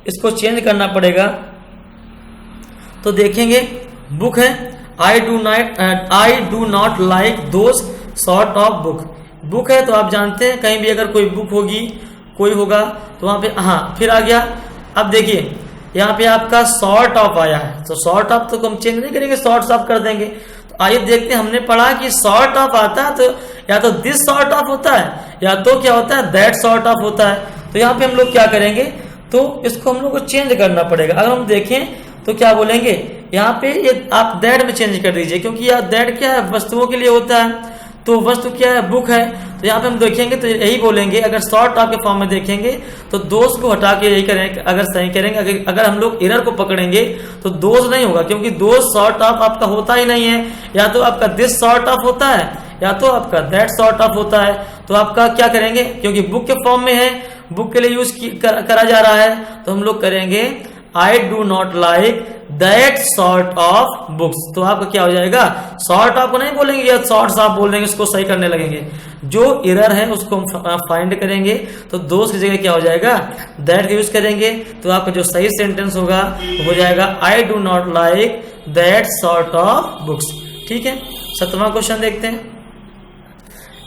इसको चेंज करना पड़ेगा। तो देखेंगे बुक है, I do not like those sort of book. Book है तो आप जानते हैं कहीं भी अगर कोई बुक होगी, कोई होगा तो वहां पे हाँ फिर आ गया। अब देखिए यहाँ पे आपका सॉर्ट ऑफ आया है, तो सॉर्ट ऑफ तो हम चेंज नहीं करेंगे, सॉर्ट ऑफ कर देंगे। तो आइए देखते हैं, हमने पढ़ा कि सॉर्ट ऑफ आता है तो या तो दिस सॉर्ट ऑफ होता है या तो क्या होता है दैट सॉर्ट ऑफ होता है। तो यहाँ पे हम लोग क्या करेंगे, तो इसको हम लोग को चेंज करना पड़ेगा। अगर हम देखें तो क्या बोलेंगे, यहाँ पे ये आप दैट में चेंज कर दीजिए, क्योंकि यह दैट क्या है, वस्तुओं के लिए होता है। तो वस्तु क्या है, बुक है। तो यहाँ पे हम देखेंगे तो यही बोलेंगे। अगर शॉर्ट ऑफ के फॉर्म में देखेंगे तो दोष को हटा के यही करेंगे। अगर सही करेंगे, अगर हम लोग एरर को पकड़ेंगे तो दोष नहीं होगा, क्योंकि दोष शॉर्ट ऑफ आपका होता ही नहीं है। या तो आपका दिस शॉर्ट ऑफ होता है या तो आपका दैट शॉर्ट ऑफ होता है। तो आपका क्या करेंगे, क्योंकि बुक के फॉर्म में है, बुक के लिए यूज करा जा रहा है, तो हम लोग करेंगे I do not like that sort of books. तो आपका क्या हो जाएगा, सॉर्ट ऑफ को नहीं बोलेंगे या शॉर्ट्स ऑफ बोल देंगे, उसको सही करने लगेंगे। जो एरर है उसको हम फाइंड करेंगे, तो दोस्त की जगह क्या हो जाएगा, दैट का यूज करेंगे। तो आपका जो सही सेंटेंस होगा हो जाएगा I do not like that sort of books. ठीक है, 17वां क्वेश्चन देखते हैं।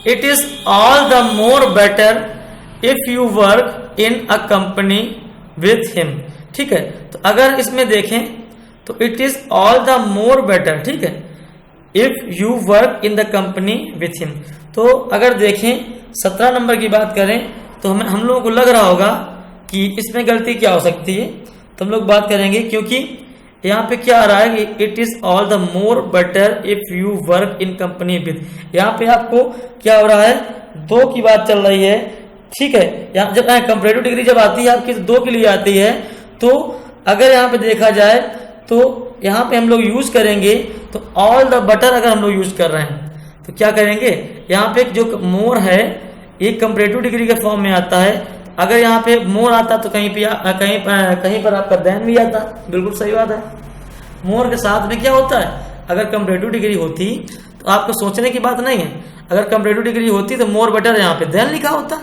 It is all the more better if you work in a company with him. ठीक है, तो अगर इसमें देखें तो it is all the more better, ठीक है, if you work in the company with him. तो अगर देखें 17 नंबर की बात करें तो हम लोगों को लग रहा होगा कि इसमें गलती क्या हो सकती है, तो हम लोग बात करेंगे। क्योंकि यहाँ पे क्या आ रहा है कि it is all the more better if you work in company with. यहाँ पे आपको क्या हो रहा है, दो की बात चल रही है। ठीक है, यहाँ जब कंपैरेटिव डिग्री जब आती है आपकी दो के लिए आती है, तो अगर यहाँ पे देखा जाए तो यहाँ पे हम लोग यूज करेंगे तो ऑल द बेटर अगर हम लोग यूज कर रहे हैं तो क्या करेंगे, यहाँ पे जो मोर है ये कंपैरेटिव डिग्री के फॉर्म में आता है। अगर यहाँ पे मोर आता तो कहीं पर आपका देन भी आता। बिल्कुल सही बात है, मोर के साथ में क्या होता है, अगर कंपैरेटिव डिग्री होती तो आपको सोचने की बात नहीं है। अगर कंपैरेटिव डिग्री होती तो मोर बेटर यहाँ पे देन लिखा होता,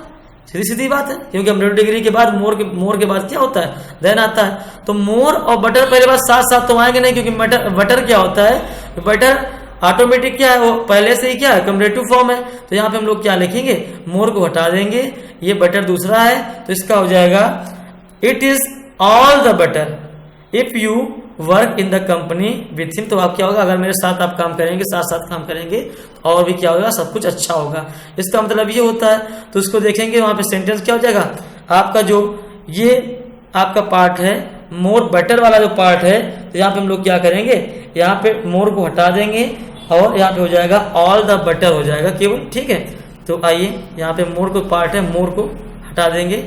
सीधी सीधी बात है। क्योंकि कंपैरेटिव डिग्री के बाद मोर के बाद क्या होता है, देन आता है। तो मोर और बटर पहले बात साथ साथ तो आएंगे नहीं, क्योंकि बटर क्या होता है, बटर ऑटोमेटिक क्या है, वो पहले से ही क्या है, कंपैरेटिव फॉर्म है। तो यहाँ पे हम लोग क्या लिखेंगे, मोर को हटा देंगे, ये बटर दूसरा है, तो इसका हो जाएगा it is all the better if you work in the company with him. तो आप क्या होगा, अगर मेरे साथ आप काम करेंगे, साथ साथ काम करेंगे और भी क्या होगा, सब कुछ अच्छा होगा। इसका मतलब ये होता है। तो इसको देखेंगे वहां पे सेंटेंस क्या हो जाएगा, आपका जो ये आपका पार्ट है मोर बेटर वाला जो पार्ट है, तो यहाँ पे हम लोग क्या करेंगे, यहाँ पे मोर को हटा देंगे और यहाँ पे हो जाएगा ऑल द बेटर हो जाएगा केवल। ठीक है, तो आइए यहाँ पे मोर को पार्ट है, मोर को हटा देंगे।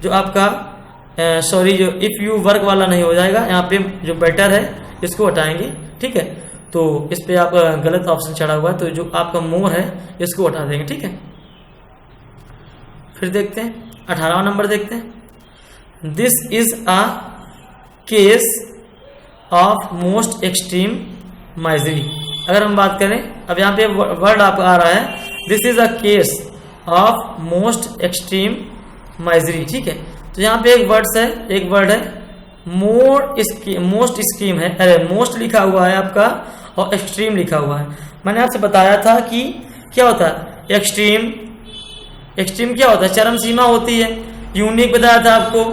जो आपका जो इफ यू वर्क वाला नहीं हो जाएगा, यहाँ पे जो बेटर है इसको हटाएंगे। ठीक है, तो इस पे आप गलत ऑप्शन चढ़ा हुआ है, तो जो आपका मोर है इसको हटा देंगे, ठीक है। फिर देखते हैं 18वां नंबर देखते हैं। This is a case of most extreme misery. अगर हम बात करें, अब यहाँ पे वर्ड आपका आ रहा है, this is a case of most extreme misery, ठीक है। तो यहाँ पे एक वर्ड है मोस्ट स्कीम है, अरे मोस्ट लिखा हुआ है आपका और एक्सट्रीम लिखा हुआ है। मैंने आपसे बताया था कि क्या होता है एक्सट्रीम क्या होता है, चरम सीमा होती है। यूनिक बताया था आपको,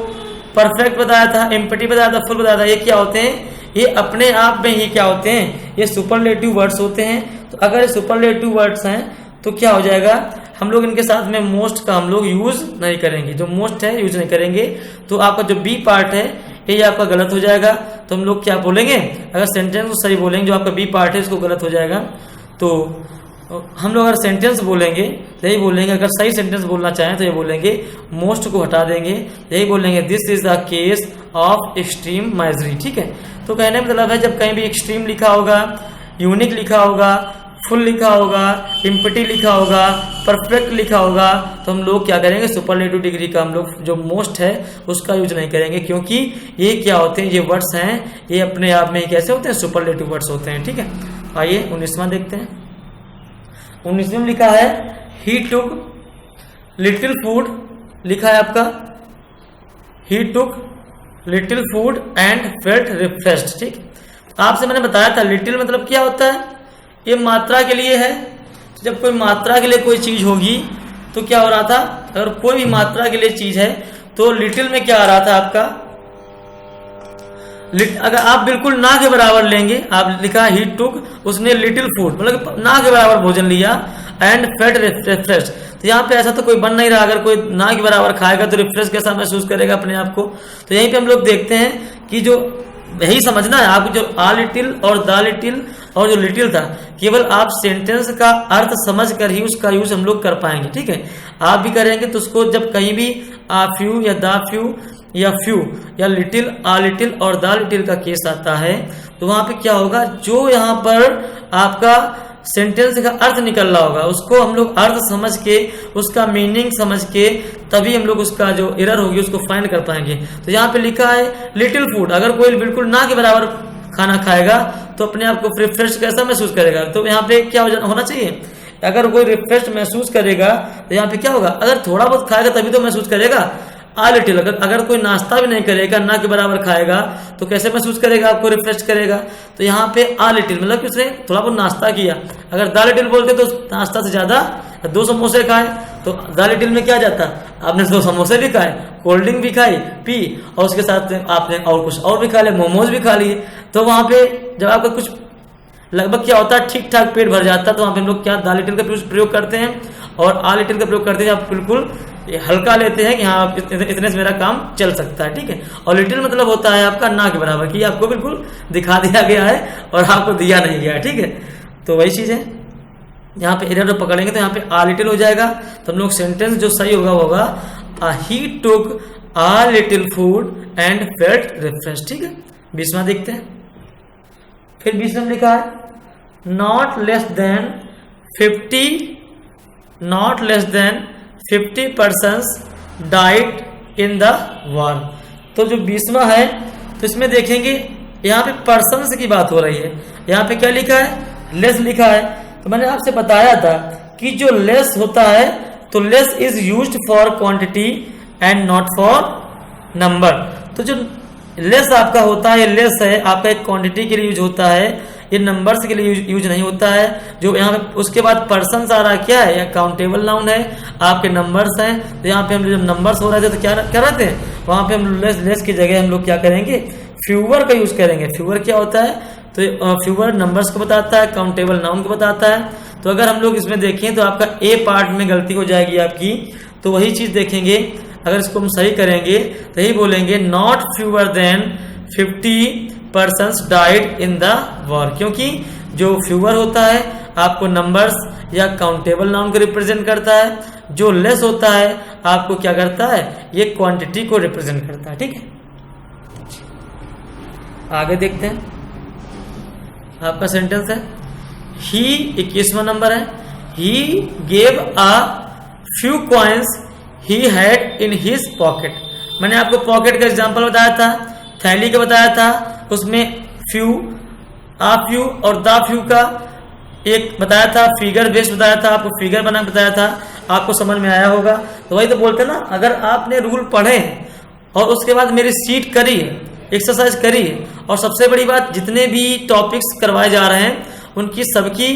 परफेक्ट बताया था, एम्पटी बताया था, फुल बताया था। ये क्या होते हैं, ये अपने आप में ही क्या होते हैं, ये सुपरलेटिव वर्ड्स होते हैं। तो अगर ये सुपरलेटिव वर्ड्स हैं तो क्या हो जाएगा, हम लोग इनके साथ में मोस्ट का हम लोग यूज नहीं करेंगे, जो मोस्ट है यूज नहीं करेंगे। तो आपका जो बी पार्ट है ये आपका गलत हो जाएगा। तो हम लोग क्या बोलेंगे, अगर सेंटेंस को सही बोलेंगे, जो आपका बी पार्ट है उसको गलत हो जाएगा। तो हम लोग अगर सेंटेंस बोलेंगे तो यही बोलेंगे, अगर सही सेंटेंस बोलना चाहें तो ये बोलेंगे मोस्ट को हटा देंगे, यही बोलेंगे this is the case of extreme misery, ठीक है। तो कहने का मतलब है जब कहीं भी एक्सट्रीम लिखा होगा, यूनिक लिखा होगा, फुल लिखा होगा, इम्पटी लिखा होगा, परफेक्ट लिखा होगा, तो हम लोग क्या करेंगे, सुपरलेटिव डिग्री का हम लोग जो मोस्ट है उसका यूज नहीं करेंगे, क्योंकि ये क्या होते हैं, ये वर्ड्स हैं, ये अपने आप में ही कैसे होते हैं, सुपरलेटिव वर्ड्स होते हैं, ठीक है। आइए 19वां देखते हैं। 19वें में लिखा है ही टुक लिटिल फूड, लिखा है आपका he took little food and felt refreshed, ठीक। आपसे मैंने बताया था लिटिल मतलब क्या होता है, ये मात्रा के लिए है। जब कोई मात्रा के लिए कोई चीज होगी तो क्या हो रहा था, अगर कोई भी मात्रा के लिए चीज है तो लिटिल में क्या आ रहा था आपका, अगर आप बिल्कुल ना के बराबर लेंगे, आप लिखा ही टुक, उसने लिटिल फूड मतलब ना के बराबर भोजन लिया, एंड फेल्ट रिफ्रेश। तो यहाँ पे ऐसा तो कोई बन नहीं रहा, अगर कोई ना के बराबर खाएगा तो रिफ्रेश कैसा महसूस करेगा अपने आप को। तो यहीं पे हम लोग देखते हैं कि जो यही समझना है आपको, जो आ लिटिल और द लिटिल और जो लिटिल था, केवल आप सेंटेंस का अर्थ समझ कर ही उसका यूज हम लोग कर पाएंगे, ठीक है। आप भी करेंगे तो उसको जब कहीं भी आ फ्यू या द फ्यू या फ्यू या लिटिल आ लिटिल और द लिटिल का केस आता है, तो वहां पे क्या होगा, जो यहाँ पर आपका सेंटेंस का अर्थ निकल रहा होगा उसको हम लोग अर्थ समझ के, उसका मीनिंग समझ के, तभी हम लोग उसका जो एरर होगी उसको फाइंड कर पाएंगे। तो यहाँ पे लिखा है लिटिल फूड, अगर कोई बिल्कुल ना के बराबर खाना खाएगा तो अपने आप को रिफ्रेश कैसा महसूस करेगा। तो यहाँ पे क्या होना चाहिए, अगर कोई रिफ्रेश महसूस करेगा तो यहाँ पे क्या होगा, अगर थोड़ा बहुत खाएगा तभी तो महसूस करेगा। आ लिटिल, अगर कोई नाश्ता भी नहीं करेगा, ना के बराबर खाएगा तो कैसे महसूस करेगा, आपको रिफ्रेश करेगा। तो यहाँ पे आ लिटिल मतलब कि उसने थोड़ा बहुत नाश्ता किया। अगर द लिटिल बोलते तो नाश्ता से ज्यादा 2 समोसे खाए, तो द लिटिल में क्या जाता, आपने 2 समोसे भी खाए, कोल्ड ड्रिंक भी खाई पी, और उसके साथ आपने और कुछ और भी खा लिया, मोमोज भी खा लिए। तो वहां पे जब आपका कुछ लगभग क्या होता है, ठीक ठाक पेट भर जाता है, तो वहां पे हम लोग क्या द लिटिल का प्रयोग करते हैं और आ लिटिल का प्रयोग करते हैं, आप बिल्कुल हल्का लेते हैं कि हाँ आप इतने से मेरा काम चल सकता है, ठीक है। और लिटिल मतलब होता है आपका ना के बराबर, कि आपको बिल्कुल दिखा दिया गया है और आपको दिया नहीं गया है, ठीक है। तो वही चीज है, यहाँ पे एरर पकड़ेंगे तो यहाँ पे आ लिटिल हो जाएगा। तो हम लोग सेंटेंस जो सही होगा वो होगा he took a little food and felt refresh, ठीक है। 20वां देखते हैं। फिर 20वां लिखा है not less than 50 persons died in the war। तो जो 20वां है तो इसमें देखेंगे यहाँ पे पर्सन्स की बात हो रही है। यहाँ पे क्या लिखा है, लेस लिखा है। तो मैंने आपसे बताया था कि जो लेस होता है तो less is used for quantity and not for number. तो जो लेस आपका होता है, लेस है आपका एक क्वांटिटी के लिए यूज होता है, ये नंबर्स के लिए यूज नहीं होता है। जो यहाँ पे उसके बाद पर्सन आ रहा है क्या है, यह काउंटेबल नाउन है, आपके नंबर्स हैं। तो यहाँ पे हम जब नंबर्स हो रहे थे तो क्या रहते हैं, वहां पे हम लेस की जगह हम लोग क्या करेंगे, फ्यूवर का यूज करेंगे। फ्यूवर क्या होता है, तो फ्यूवर नंबर्स को बताता है, काउंटेबल नाउन को बताता है। तो अगर हम लोग इसमें देखें तो आपका ए पार्ट में गलती हो जाएगी आपकी, तो वही चीज देखेंगे। अगर इसको हम सही करेंगे तो यही बोलेंगे not fewer than 50 persons died in the war, क्योंकि जो फ्यूअर होता है आपको नंबर्स या काउंटेबल नाउन को रिप्रेजेंट करता है, जो लेस होता है आपको क्या करता है, ये क्वांटिटी को रिप्रेजेंट करता है, ठीक है। आगे देखते हैं आपका सेंटेंस है। ही 21वां नंबर है। He gave a few coins he had in his pocket. मैंने आपको पॉकेट का एग्जांपल बताया था, थैली का बताया था, उसमें फ्यू, आ फ्यू और द फ्यू का एक बताया था, फिगर बेस्ड बताया था, आपको फिगर बना बताया था, आपको समझ में आया होगा। तो वही तो बोलते ना, अगर आपने रूल पढ़े और उसके बाद मेरी सीट करी, एक्सरसाइज करी, और सबसे बड़ी बात जितने भी टॉपिक्स करवाए जा रहे हैं उनकी सबकी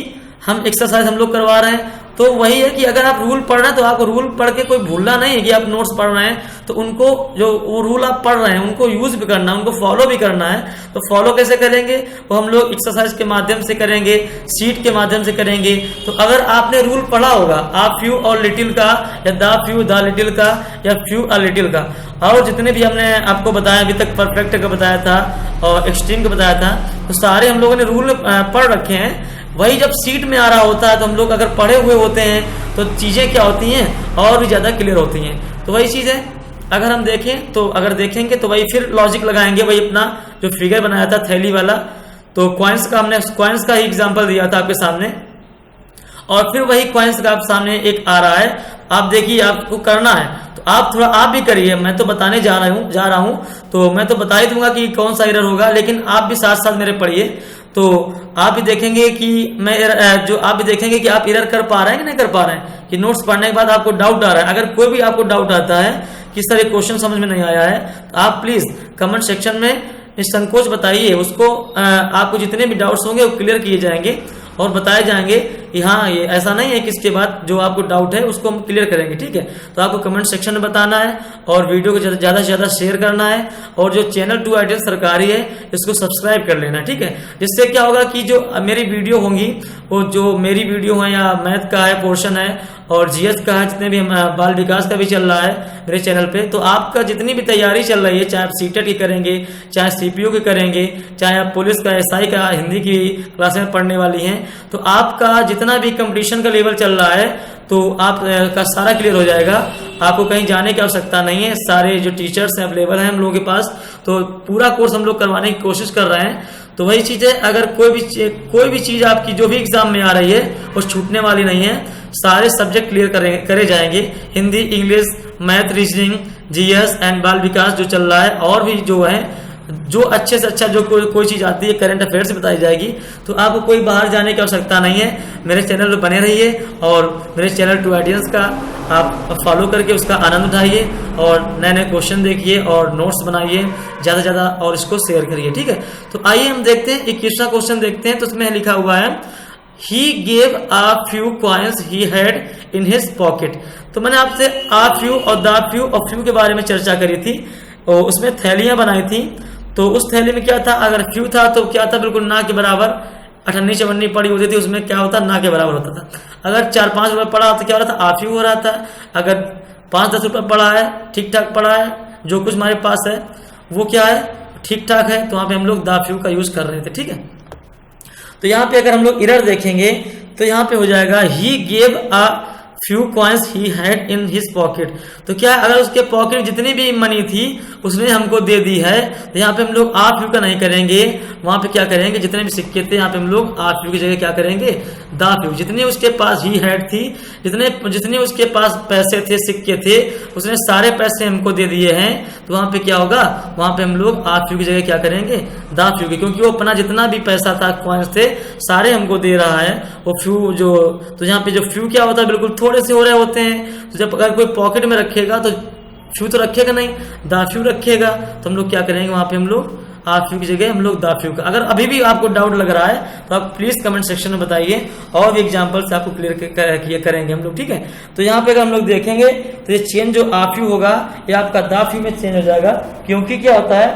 हम एक्सरसाइज हम लोग करवा रहे हैं। तो वही है कि अगर आप रूल पढ़ रहे हैं तो आपको रूल पढ़ के कोई भूलना नहीं है कि आप नोट्स पढ़ रहे हैं, तो उनको जो वो रूल आप पढ़ रहे हैं उनको यूज भी करना है, उनको फॉलो भी करना है। तो फॉलो कैसे करेंगे, वो हम लोग एक्सरसाइज के माध्यम से करेंगे, सीट के माध्यम से करेंगे। तो अगर आपने रूल पढ़ा होगा आ फ्यू और लिटिल का, या द फ्यू द लिटिल का, या फ्यू अ लिटिल का, और जितने भी हमने आपको बताया अभी तक, परफेक्ट का बताया था और एक्सट्रीम का बताया था, तो सारे हम लोगों ने रूल पढ़ रखे हैं। वही जब सीट में आ रहा होता है तो हम लोग अगर पढ़े हुए होते हैं तो चीज़ें क्या होती हैं और भी ज़्यादा क्लियर होती हैं। तो वही चीज़ है, अगर हम देखें तो अगर देखेंगे तो वही फिर लॉजिक लगाएंगे, वही अपना जो फिगर बनाया था थैली वाला, तो कॉइन्स का हमने कॉइन्स का ही एग्जांपल दिया था आपके सामने, और फिर वही कॉइन्स का आप सामने एक आ रहा है। आप देखिए, आपको करना है तो आप थोड़ा आप भी करिए, मैं तो बताने जा रहा हूँ तो मैं तो बता ही दूंगा कि कौन सा एरर होगा, लेकिन आप भी साथ साथ मेरे पढ़िए, तो आप भी देखेंगे कि आप भी देखेंगे कि आप एरर कर पा रहे हैं कि नहीं कर पा रहे हैं, कि नोट्स पढ़ने के बाद आपको डाउट आ रहा है। अगर कोई भी आपको डाउट आता है कि सर ये क्वेश्चन समझ में नहीं आया है, तो आप प्लीज कमेंट सेक्शन में निसंकोच बताइए, उसको आपको जितने भी डाउट्स होंगे वो क्लियर किए जाएंगे और बताए जाएंगे कि हाँ ये ऐसा नहीं है कि इसके बाद जो आपको डाउट है उसको हम क्लियर करेंगे। ठीक है, तो आपको कमेंट सेक्शन में बताना है और वीडियो को ज़्यादा से ज़्यादा शेयर करना है, और जो चैनल 2 आइडियल सरकारी है इसको सब्सक्राइब कर लेना। ठीक है, जिससे क्या होगा कि जो मेरी वीडियो होंगी, वो जो मेरी वीडियो है या मैथ का है पोर्शन है और जीएस का है, जितने भी बाल विकास का भी चल रहा है मेरे चैनल पे, तो आपका जितनी भी तैयारी चल रही है, चाहे आप सीटेट की करेंगे, चाहे सीपीओ की करेंगे, चाहे आप पुलिस का, एसआई का, हिंदी की क्लास में पढ़ने वाली हैं, तो आपका जितना भी कंपटीशन का लेवल चल रहा है तो आप का सारा क्लियर हो जाएगा। आपको कहीं जाने की आवश्यकता नहीं है, सारे जो टीचर्स हैं अवेलेबल हैं हम लोगों के पास, तो पूरा कोर्स हम लोग करवाने की कोशिश कर रहे हैं। तो वही चीज़ है, अगर कोई भी चीज़ आपकी जो भी एग्जाम में आ रही है वो छूटने वाली नहीं है, सारे सब्जेक्ट क्लियर करे जाएंगे, Hindi, English, math, reasoning, GS and बाल विकास जो चल रहा है, और भी जो है जो अच्छे से अच्छा जो कोई चीज़ आती है करंट अफेयर से बताई जाएगी। तो आपको कोई बाहर जाने की आवश्यकता नहीं है, मेरे चैनल पर बने रहिए और मेरे चैनल 2 आइडियल्स का आप फॉलो करके उसका आनंद उठाइए और नए नए क्वेश्चन देखिए और नोट्स बनाइए ज़्यादा से ज़्यादा और इसको शेयर करिए। ठीक है, तो आइए हम देखते हैं 21वां क्वेश्चन देखते हैं। तो उसमें लिखा हुआ है He gave a few coins he had in his pocket। तो मैंने आपसे a few और the few और few के बारे में चर्चा करी थी, और उसमें थैलियां बनाई थी। तो उस थैली में क्या था, अगर फ्यू था तो क्या था, बिल्कुल ना के बराबर, 58 54 पड़ी होती थी, उसमें क्या होता, ना के बराबर होता था। अगर 4-5 रुपए पड़ा तो क्या हो रहा था, आ फ्यू हो रहा था। अगर 5-10 रुपए पड़ा है, ठीक ठाक पड़ा है, जो कुछ हमारे पास है वो क्या है, ठीक ठाक है, तो वहां पे हम लोग द फ्यू का यूज कर रहे थे। ठीक है, तो यहाँ पे अगर हम लोग एरर देखेंगे तो यहाँ पे हो जाएगा he gave a few coins he had in his pocket. तो क्या अगर उसके पॉकेट में जितनी भी मनी थी उसने हमको दे दी है, तो यहाँ पे हम लोग आ फ्यू का नहीं करेंगे, वहां पे क्या करेंगे, जितने भी सिक्के थे यहाँ पे हम लोग आ फ्यू की जगह क्या करेंगे, द फ्यू। जितने उसके पास ही हैड थी, जितने उसके पास पैसे थे, सिक्के थे, उसने सारे पैसे हमको दे दिए हैं, तो वहां पे क्या होगा, वहां पे हम लोग आ फ्यू की जगह क्या करेंगे, द फ्यू की, क्योंकि वो अपना जितना भी पैसा था, कॉइन्स थे, सारे हमको दे रहा है वो फ्यू जो। तो यहाँ पे जो फ्यू क्या होता है, बिल्कुल थोड़े से हो रहे होते हैं। तो जब अगर कोई पॉकेट में रखेगा तो फ्यू तो रखेगा नहीं, द फ्यू रखेगा, तो हम लोग क्या करेंगे, वहां पे हम लोग आ फ्यू की जगह हम लोग द फ्यू का। अगर अभी भी आपको डाउट लग रहा है तो आप प्लीज कमेंट सेक्शन में बताइए, और भी एग्जांपल से आपको क्लियर करेंगे हम लोग। ठीक है, तो यहाँ पे अगर हम लोग देखेंगे तो ये चेंज जो आ फ्यू होगा ये आपका द फ्यू में चेंज हो जाएगा, क्योंकि क्या होता है,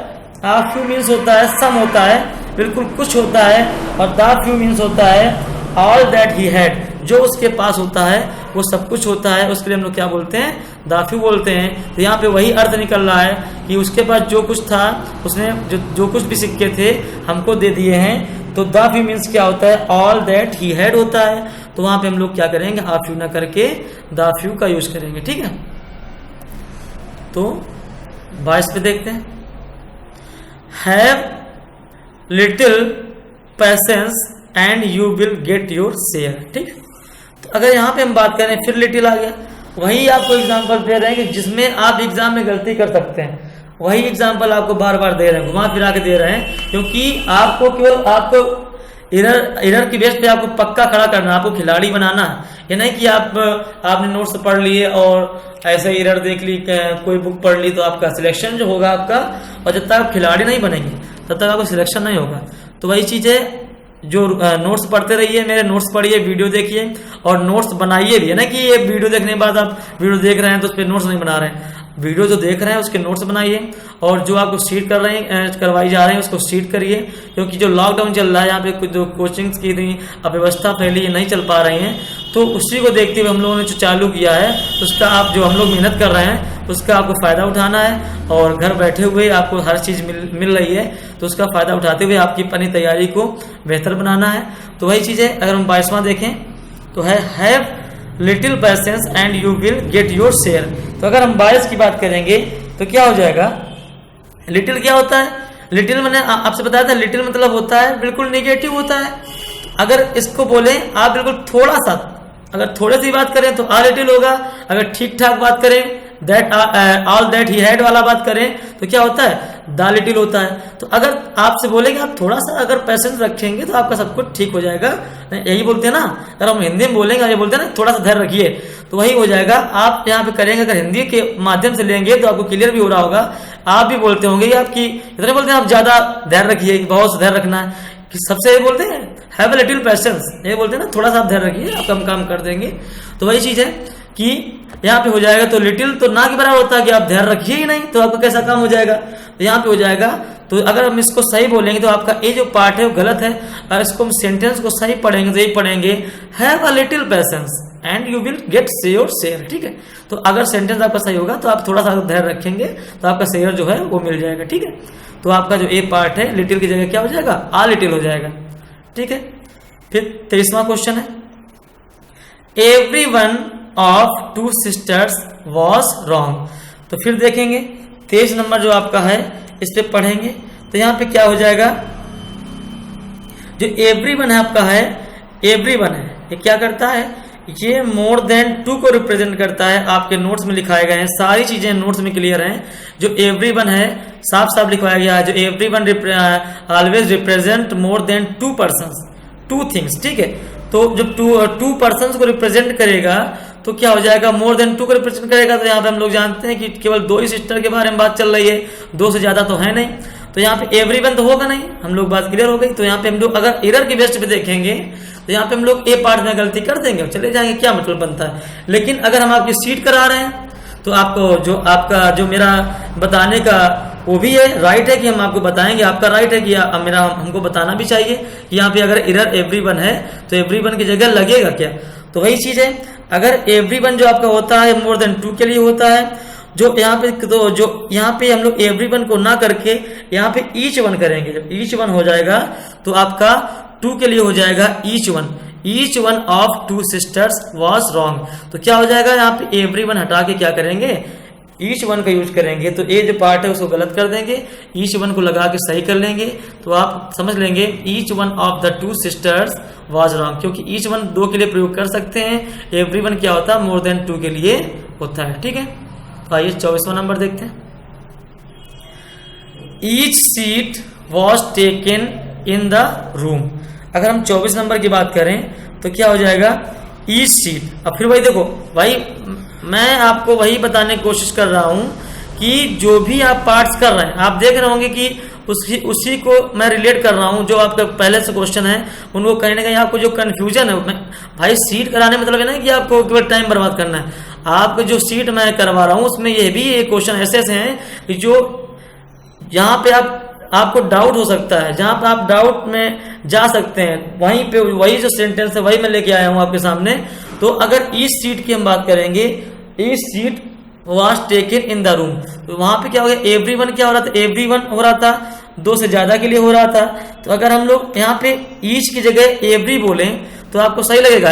आ फ्यू मीन्स होता है सम होता है, बिल्कुल कुछ होता है, और द फ्यू मीन्स होता है ऑल दैट ही हैड, जो उसके पास होता है वो सब कुछ होता है, उसके लिए हम लोग क्या बोलते हैं, द फ्यू बोलते हैं। तो यहाँ पे वही अर्थ निकल रहा है कि उसके पास जो कुछ था, उसने जो कुछ भी सिक्के थे हमको दे दिए हैं। तो द फ्यू मीन्स क्या होता है, ऑल दैट ही हैड होता है, तो वहां पे हम लोग क्या करेंगे, आ फ्यू ना करके द फ्यू का यूज करेंगे। ठीक है, तो 22 पे देखते हैं, have little patience and you will get your share. ठीक, तो अगर यहाँ पे हम बात करें, फिर लिटिल आ गया, वही आपको एग्जाम्पल दे रहे हैं कि जिसमें आप एग्जाम में गलती कर सकते हैं, वही एग्जाम्पल आपको बार बार दे रहे हैं, घुमा फिरा के दे रहे हैं, क्योंकि आपको केवल आपको एरर की बेस पे आपको पक्का खड़ा करना, आपको खिलाड़ी बनाना है। ये नहीं कि आपने नोट्स पढ़ लिए और ऐसे एरर देख ली, कोई बुक पढ़ ली तो आपका सिलेक्शन जो होगा आपका, और जब तक आप खिलाड़ी नहीं बनेंगे तब तक आपको सिलेक्शन नहीं होगा। तो वही चीज़ है, जो नोट्स पढ़ते रहिए, मेरे नोट्स पढ़िए, वीडियो देखिए और नोट्स बनाइए भी। है ना कि ये वीडियो देखने के बाद आप वीडियो देख रहे हैं तो उस पर नोट्स नहीं बना रहे हैं, वीडियो जो देख रहे हैं उसके नोट्स बनाइए, और जो आपको शीट कर रहे हैं करवाई जा रहे हैं उसको शीट करिए, क्योंकि जो लॉकडाउन चल रहा है यहाँ पे कुछ जो कोचिंग्स की अव्यवस्था फैली है, नहीं चल पा रही हैं, तो उसी को देखते हुए हम लोगों ने जो चालू किया है उसका आप जो हम लोग मेहनत कर रहे हैं उसका आपको फ़ायदा उठाना है, और घर बैठे हुए आपको हर चीज़ मिल रही है, तो उसका फ़ायदा उठाते हुए आपकी अपनी तैयारी को बेहतर बनाना है। तो वही चीज़ है। अगर हम 22वां देखें तो है have little patience and you will get your share. तो अगर हम 22 की बात करेंगे तो क्या हो जाएगा, लिटिल क्या होता है, लिटिल मैंने आपसे बताया था, लिटिल मतलब होता है बिल्कुल नेगेटिव होता है। अगर इसको बोले आप बिल्कुल थोड़ा सा, अगर थोड़े सी बात करें तो आ लिटिल होगा, अगर ठीक ठाक बात करें that all that he had वाला बात करें तो क्या होता है, द लिटिल होता है। तो अगर आपसे बोलेंगे आप थोड़ा सा अगर पैसेंस रखेंगे तो आपका सब कुछ ठीक हो जाएगा, यही बोलते हैं ना। अगर हम हिंदी में बोलेंगे, ये बोलते हैं ना थोड़ा सा धैर्य रखिए, तो वही हो जाएगा। आप यहाँ पे करेंगे, अगर हिंदी के माध्यम से लेंगे तो आपको क्लियर भी हो रहा होगा, आप भी बोलते होंगे, आपकी इतने बोलते हैं आप ज्यादा धैर्य रखिए, बहुत सा धैर्य रखना है, कि सबसे ये बोलते हैं हैव अ लिटिल पैसेंस, ये बोलते हैं ना थोड़ा सा आप धैर्य रखिए, आप कम काम कर देंगे। तो वही चीज है कि यहाँ पे हो जाएगा, तो लिटिल तो ना के बराबर होता है कि आप धैर्य रखिए ही नहीं, तो आपका कैसा काम हो जाएगा, तो यहाँ पे हो जाएगा। तो अगर हम इसको सही बोलेंगे तो आपका ये जो पार्ट है वो गलत है, और इसको हम सेंटेंस को सही पढ़ेंगे तो यही पढ़ेंगे have a little patience and you will get your share. ठीक है, तो अगर सेंटेंस आपका सही होगा तो आप थोड़ा सा धैर्य रखेंगे तो आपका शेयर जो है वो मिल जाएगा। ठीक है, तो आपका जो ए पार्ट है लिटिल की जगह क्या हो जाएगा, आ लिटिल हो जाएगा। ठीक है, फिर 23वां क्वेश्चन है, everyone of two sisters was wrong. तो फिर देखेंगे 23 नंबर जो आपका है इस पे पढ़ेंगे, तो यहाँ पे क्या हो जाएगा, जो एवरीवन है आपका है, एवरीवन है ये क्या करता है, ये मोर देन टू को रिप्रेजेंट करता है। आपके नोट्स में लिखाए गए हैं, सारी चीजें नोट्स में क्लियर हैं। जो एवरीवन है साफ साफ लिखवाया गया है, जो everyone always represent more than to persons, two things. ठीक है, तो जब टू पर्सन्स को रिप्रेजेंट करेगा तो क्या हो जाएगा, मोर देन टू को रिप्रेजेंट करेगा। तो यहाँ पे हम लोग जानते हैं कि केवल 2 ही सिस्टर के बारे में बात चल रही है, 2 से ज्यादा तो है नहीं, तो यहाँ पे एवरीवन तो होगा नहीं, हम लोग बात क्लियर हो गई। तो यहाँ पे हम लोग अगर एरर के बेस पे देखेंगे तो यहाँ पे हम लोग ए पार्ट में गलती कर देंगे और चले जाएंगे, क्या मतलब बनता है। लेकिन अगर हम आपकी सीट करा रहे हैं तो आपको आपका जो मेरा बताने का वो भी है, राइट है कि हम आपको बताएंगे, आपका राइट है कि मेरा हमको बताना भी चाहिए कि यहाँ पे अगर एरर एवरीवन है तो एवरीवन की जगह लगेगा क्या। तो वही चीज है, अगर एवरीवन जो आपका होता है मोर देन टू के लिए होता है, जो यहाँ पे तो जो यहाँ पे हम लोग एवरीवन को ना करके यहाँ पे ईच वन करेंगे। जब ईच वन हो जाएगा तो आपका टू के लिए हो जाएगा each one, each one of two sisters was wrong. तो क्या हो जाएगा, यहाँ पे एवरीवन हटा के क्या करेंगे, ईच वन का यूज करेंगे। तो ए जो पार्ट है उसको गलत कर देंगे, ईच वन को लगा के सही कर लेंगे, तो आप समझ लेंगे each one of the two sisters was wrong, क्योंकि ईच वन 2 के लिए प्रयोग कर सकते हैं, एवरीवन क्या होता है मोर देन 2 के लिए होता है। ठीक है, तो आइए 24वां नंबर देखते हैं, each seat was taken in the room. अगर हम 24 नंबर की बात करें तो क्या हो जाएगा, ईच सीट। अब फिर वही देखो भाई, मैं आपको वही बताने की कोशिश कर रहा हूं कि जो भी आप पार्ट्स कर रहे हैं, आप देख रहे होंगे कि उसी को मैं रिलेट कर रहा हूं, जो आपका पहले से क्वेश्चन है उनको कहीं ना कहीं आपको जो कंफ्यूजन है, भाई सीट कराने मतलब है ना कि आपको केवल टाइम बर्बाद करना है। आपको जो सीट मैं करवा रहा हूं उसमें ये भी ये क्वेश्चन ऐसे हैं कि जो यहाँ पे आपको डाउट हो सकता है, जहां पे आप डाउट में जा सकते हैं, वहीं पे वही जो सेंटेंस है वही मैं लेके आया हूं आपके सामने। तो अगर इस सीट की हम बात करेंगे, इस seat was taken in the room, तो वहां पे क्या हो गया, एवरीवन क्या हो रहा था, एवरीवन हो रहा था, 2 से ज्यादा के लिए हो रहा था। तो अगर हम लोग यहाँ पे ईच की जगह एवरी बोले तो आपको सही लगेगा,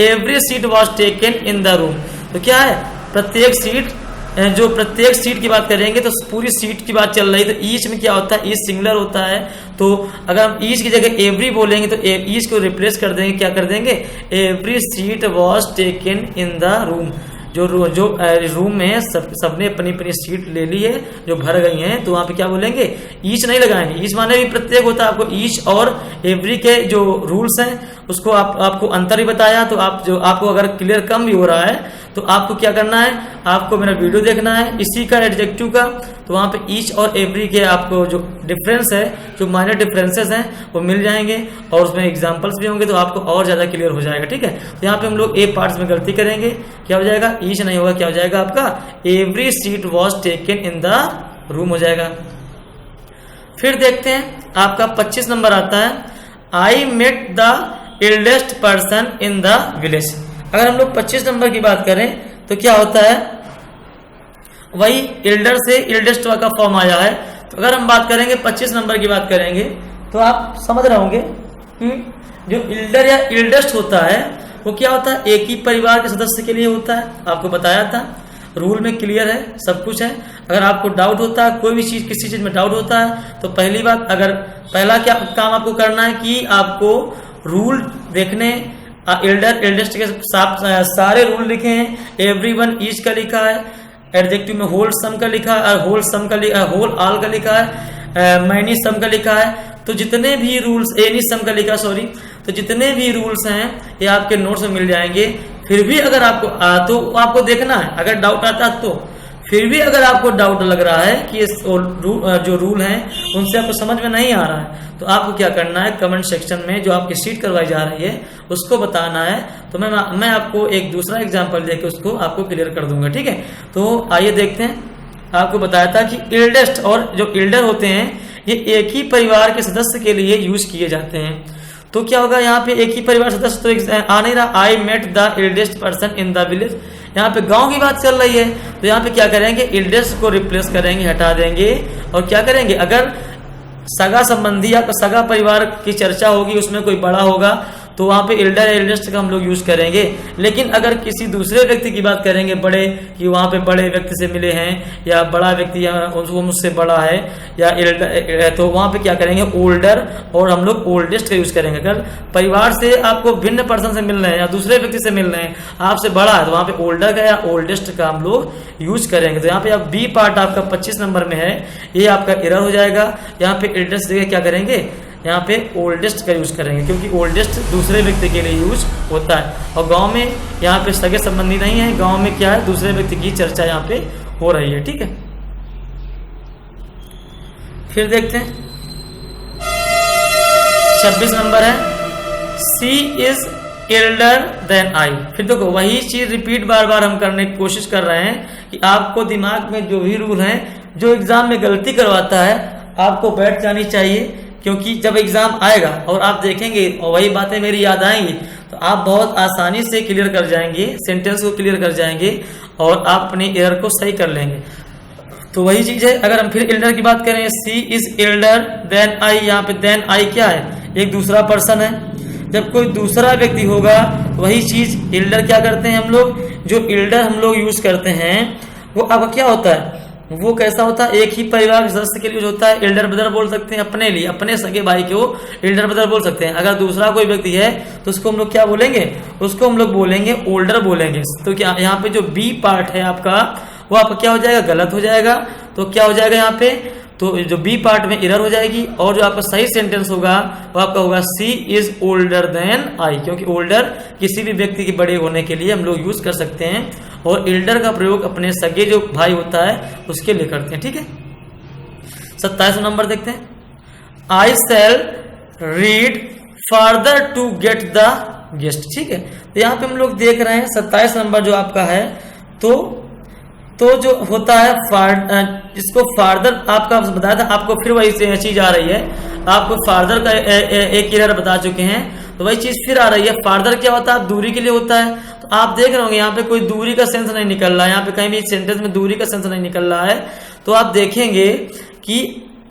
every seat was taken in the room. तो क्या है, प्रत्येक सीट जो प्रत्येक सीट की बात करेंगे तो पूरी सीट की बात चल रही है, तो ईच में क्या होता है, ईच सिंगुलर होता है। तो अगर हम ईच की जगह एवरी बोलेंगे तो ईच को रिप्लेस कर देंगे, क्या कर देंगे, every seat was taken in the room. जो रूम में सबने अपनी अपनी सीट ले ली है जो भर गई हैं, तो वहां पे क्या बोलेंगे, ईच नहीं लगाएंगे। ईच माने भी प्रत्येक होता है। आपको ईच और एवरी के जो रूल्स हैं उसको आपको अंतर ही बताया। तो आपको अगर क्लियर कम भी हो रहा है तो आपको क्या करना है, आपको मेरा वीडियो देखना है इसी का एडजेक्टिव का। तो वहां पे ईच और एवरी के आपको जो डिफरेंस है, जो माइनर डिफरेंसेस हैं वो मिल जाएंगे और उसमें एग्जांपल्स भी होंगे, तो आपको और ज्यादा क्लियर हो जाएगा। ठीक है, तो यहाँ पे हम लोग ए पार्ट्स में गलती करेंगे, क्या हो जाएगा, ईच नहीं होगा, क्या हो जाएगा आपका, every seat was taken in the room हो जाएगा। फिर देखते हैं आपका 25 नंबर आता है, I met the eldest person in the village. अगर हम लोग 25 नंबर की बात करें तो क्या होता है, वही एल्डर से एल्डेस्ट का फॉर्म आया है। तो अगर हम बात करेंगे 25 नंबर की बात करेंगे तो आप समझ रहे होंगे कि जो एल्डर या एल्डेस्ट होता है वो क्या होता है, एक ही परिवार के सदस्य के लिए होता है। आपको बताया था, रूल में क्लियर है, सब कुछ है। अगर आपको डाउट होता है, कोई भी चीज किसी चीज में डाउट होता है, तो पहली बात, अगर पहला क्या काम आपको करना है कि आपको रूल देखने, एल्डर एल्डेस्ट के सारे रूल लिखे हैं, एवरीवन ईच का लिखा है, एडजेक्टिव में होल सम का लिखा है, होल सम का होल ऑल का लिखा है, मैनी सम का लिखा है। तो जितने भी रूल्स, एनी सम का लिखा, सॉरी, तो जितने भी रूल्स हैं ये आपके नोट्स में मिल जाएंगे। फिर भी अगर आपको आपको देखना है, अगर डाउट आता है तो फिर भी अगर आपको डाउट लग रहा है कि जो रूल हैं उनसे आपको समझ में नहीं आ रहा है, तो आपको क्या करना है, कमेंट सेक्शन में जो आपकी शीट करवाई जा रही है उसको बताना है। तो मैं आपको एक दूसरा एग्जांपल देके उसको आपको क्लियर कर दूंगा। ठीक है, तो आइए देखते हैं। आपको बताया था कि एल्डेस्ट और जो एल्डर होते हैं ये एक ही परिवार के सदस्य के लिए यूज किए जाते हैं। तो क्या होगा, यहाँ पे एक ही परिवार सदस्य तो आ नहीं रहा, I met the eldest person in the village. यहाँ पे गांव की बात चल रही है, तो यहाँ पे क्या करेंगे, एल्डेस्ट को रिप्लेस करेंगे, हटा देंगे और क्या करेंगे, अगर सगा संबंधी या सगा परिवार की चर्चा होगी, उसमें कोई बड़ा होगा तो वहां पे एल्डर एल्डेस्ट का हम लोग यूज करेंगे। लेकिन अगर किसी दूसरे व्यक्ति की बात करेंगे, बड़े, कि वहां पे बड़े व्यक्ति से मिले हैं या बड़ा व्यक्ति वो मुझसे बड़ा है या एल्डर, तो वहां पे क्या करेंगे, ओल्डर, और हम लोग ओल्डेस्ट का यूज करेंगे। अगर परिवार से आपको भिन्न पर्सन से मिल रहे हैं या दूसरे व्यक्ति से मिल रहे हैं, आपसे बड़ा है, तो वहां पे ओल्डर का या ओल्डेस्ट का हम लोग यूज करेंगे। तो यहाँ पे आप बी पार्ट आपका 25 नंबर में है, ये आपका एरर हो जाएगा। यहाँ पे एल्डेस्ट जगह क्या करेंगे, यहाँ पे ओल्डेस्ट का यूज करेंगे, क्योंकि ओल्डेस्ट दूसरे व्यक्ति के लिए यूज होता है। और गांव में यहाँ पे सगे संबंधी नहीं है, गांव में क्या है, दूसरे व्यक्ति की चर्चा यहाँ पे हो रही है। ठीक है, फिर देखते हैं 26 नंबर है, सी इज एल्डर देन आई। फिर देखो वही चीज रिपीट बार बार हम करने की कोशिश कर रहे हैं कि आपको दिमाग में जो भी रूल है, जो एग्जाम में गलती करवाता है, आपको बैठ जानी चाहिए। क्योंकि जब एग्जाम आएगा और आप देखेंगे और वही बातें मेरी याद आएंगी, तो आप बहुत आसानी से क्लियर कर जाएंगे, सेंटेंस को क्लियर कर जाएंगे और आप अपने एरर को सही कर लेंगे। तो वही चीज है। अगर हम फिर एल्डर की बात करें, सी इज एल्डर देन आई, यहाँ पे देन आई क्या है, एक दूसरा पर्सन है। जब कोई दूसरा व्यक्ति होगा, वही चीज एल्डर क्या करते हैं हम लोग, जो एल्डर हम लोग यूज करते हैं वो अब क्या होता है, वो कैसा होता है, एक ही परिवार के सदस्य के लिए होता है। एल्डर ब्रदर बोल सकते हैं अपने लिए, अपने सगे भाई को एल्डर ब्रदर बोल सकते हैं। अगर दूसरा कोई व्यक्ति है तो उसको हम लोग क्या बोलेंगे, उसको हम लोग बोलेंगे ओल्डर बोलेंगे। तो क्या यहाँ पे जो बी पार्ट है आपका, वो आपका क्या हो जाएगा, गलत हो जाएगा। तो क्या हो जाएगा यहाँ पे, तो जो बी पार्ट में एरर हो जाएगी और जो आपका सही सेंटेंस होगा वो आपका होगा सी इज ओल्डर देन आई, क्योंकि ओल्डर किसी भी व्यक्ति के बड़े होने के लिए हम लोग यूज कर सकते हैं और एल्डर का प्रयोग अपने सगे जो भाई होता है उसके लिए करते हैं। ठीक है, 27 नंबर देखते हैं, I shall read further to get the gist. ठीक है, तो यहाँ पे हम लोग देख रहे हैं 27 नंबर जो आपका है, तो जो होता है इसको फार्दर, आपका बताया था आपको, फिर वही चीज आ रही है, आपको फार्दर का एक एरर बता चुके हैं, तो वही चीज फिर आ रही है। फार्दर क्या होता है, दूरी के लिए होता है। तो आप देख रहे होंगे यहाँ पे कोई दूरी का सेंस नहीं निकल रहा है, यहाँ पे कहीं भी सेंटेंस में दूरी का सेंस नहीं निकल रहा है। तो आप देखेंगे कि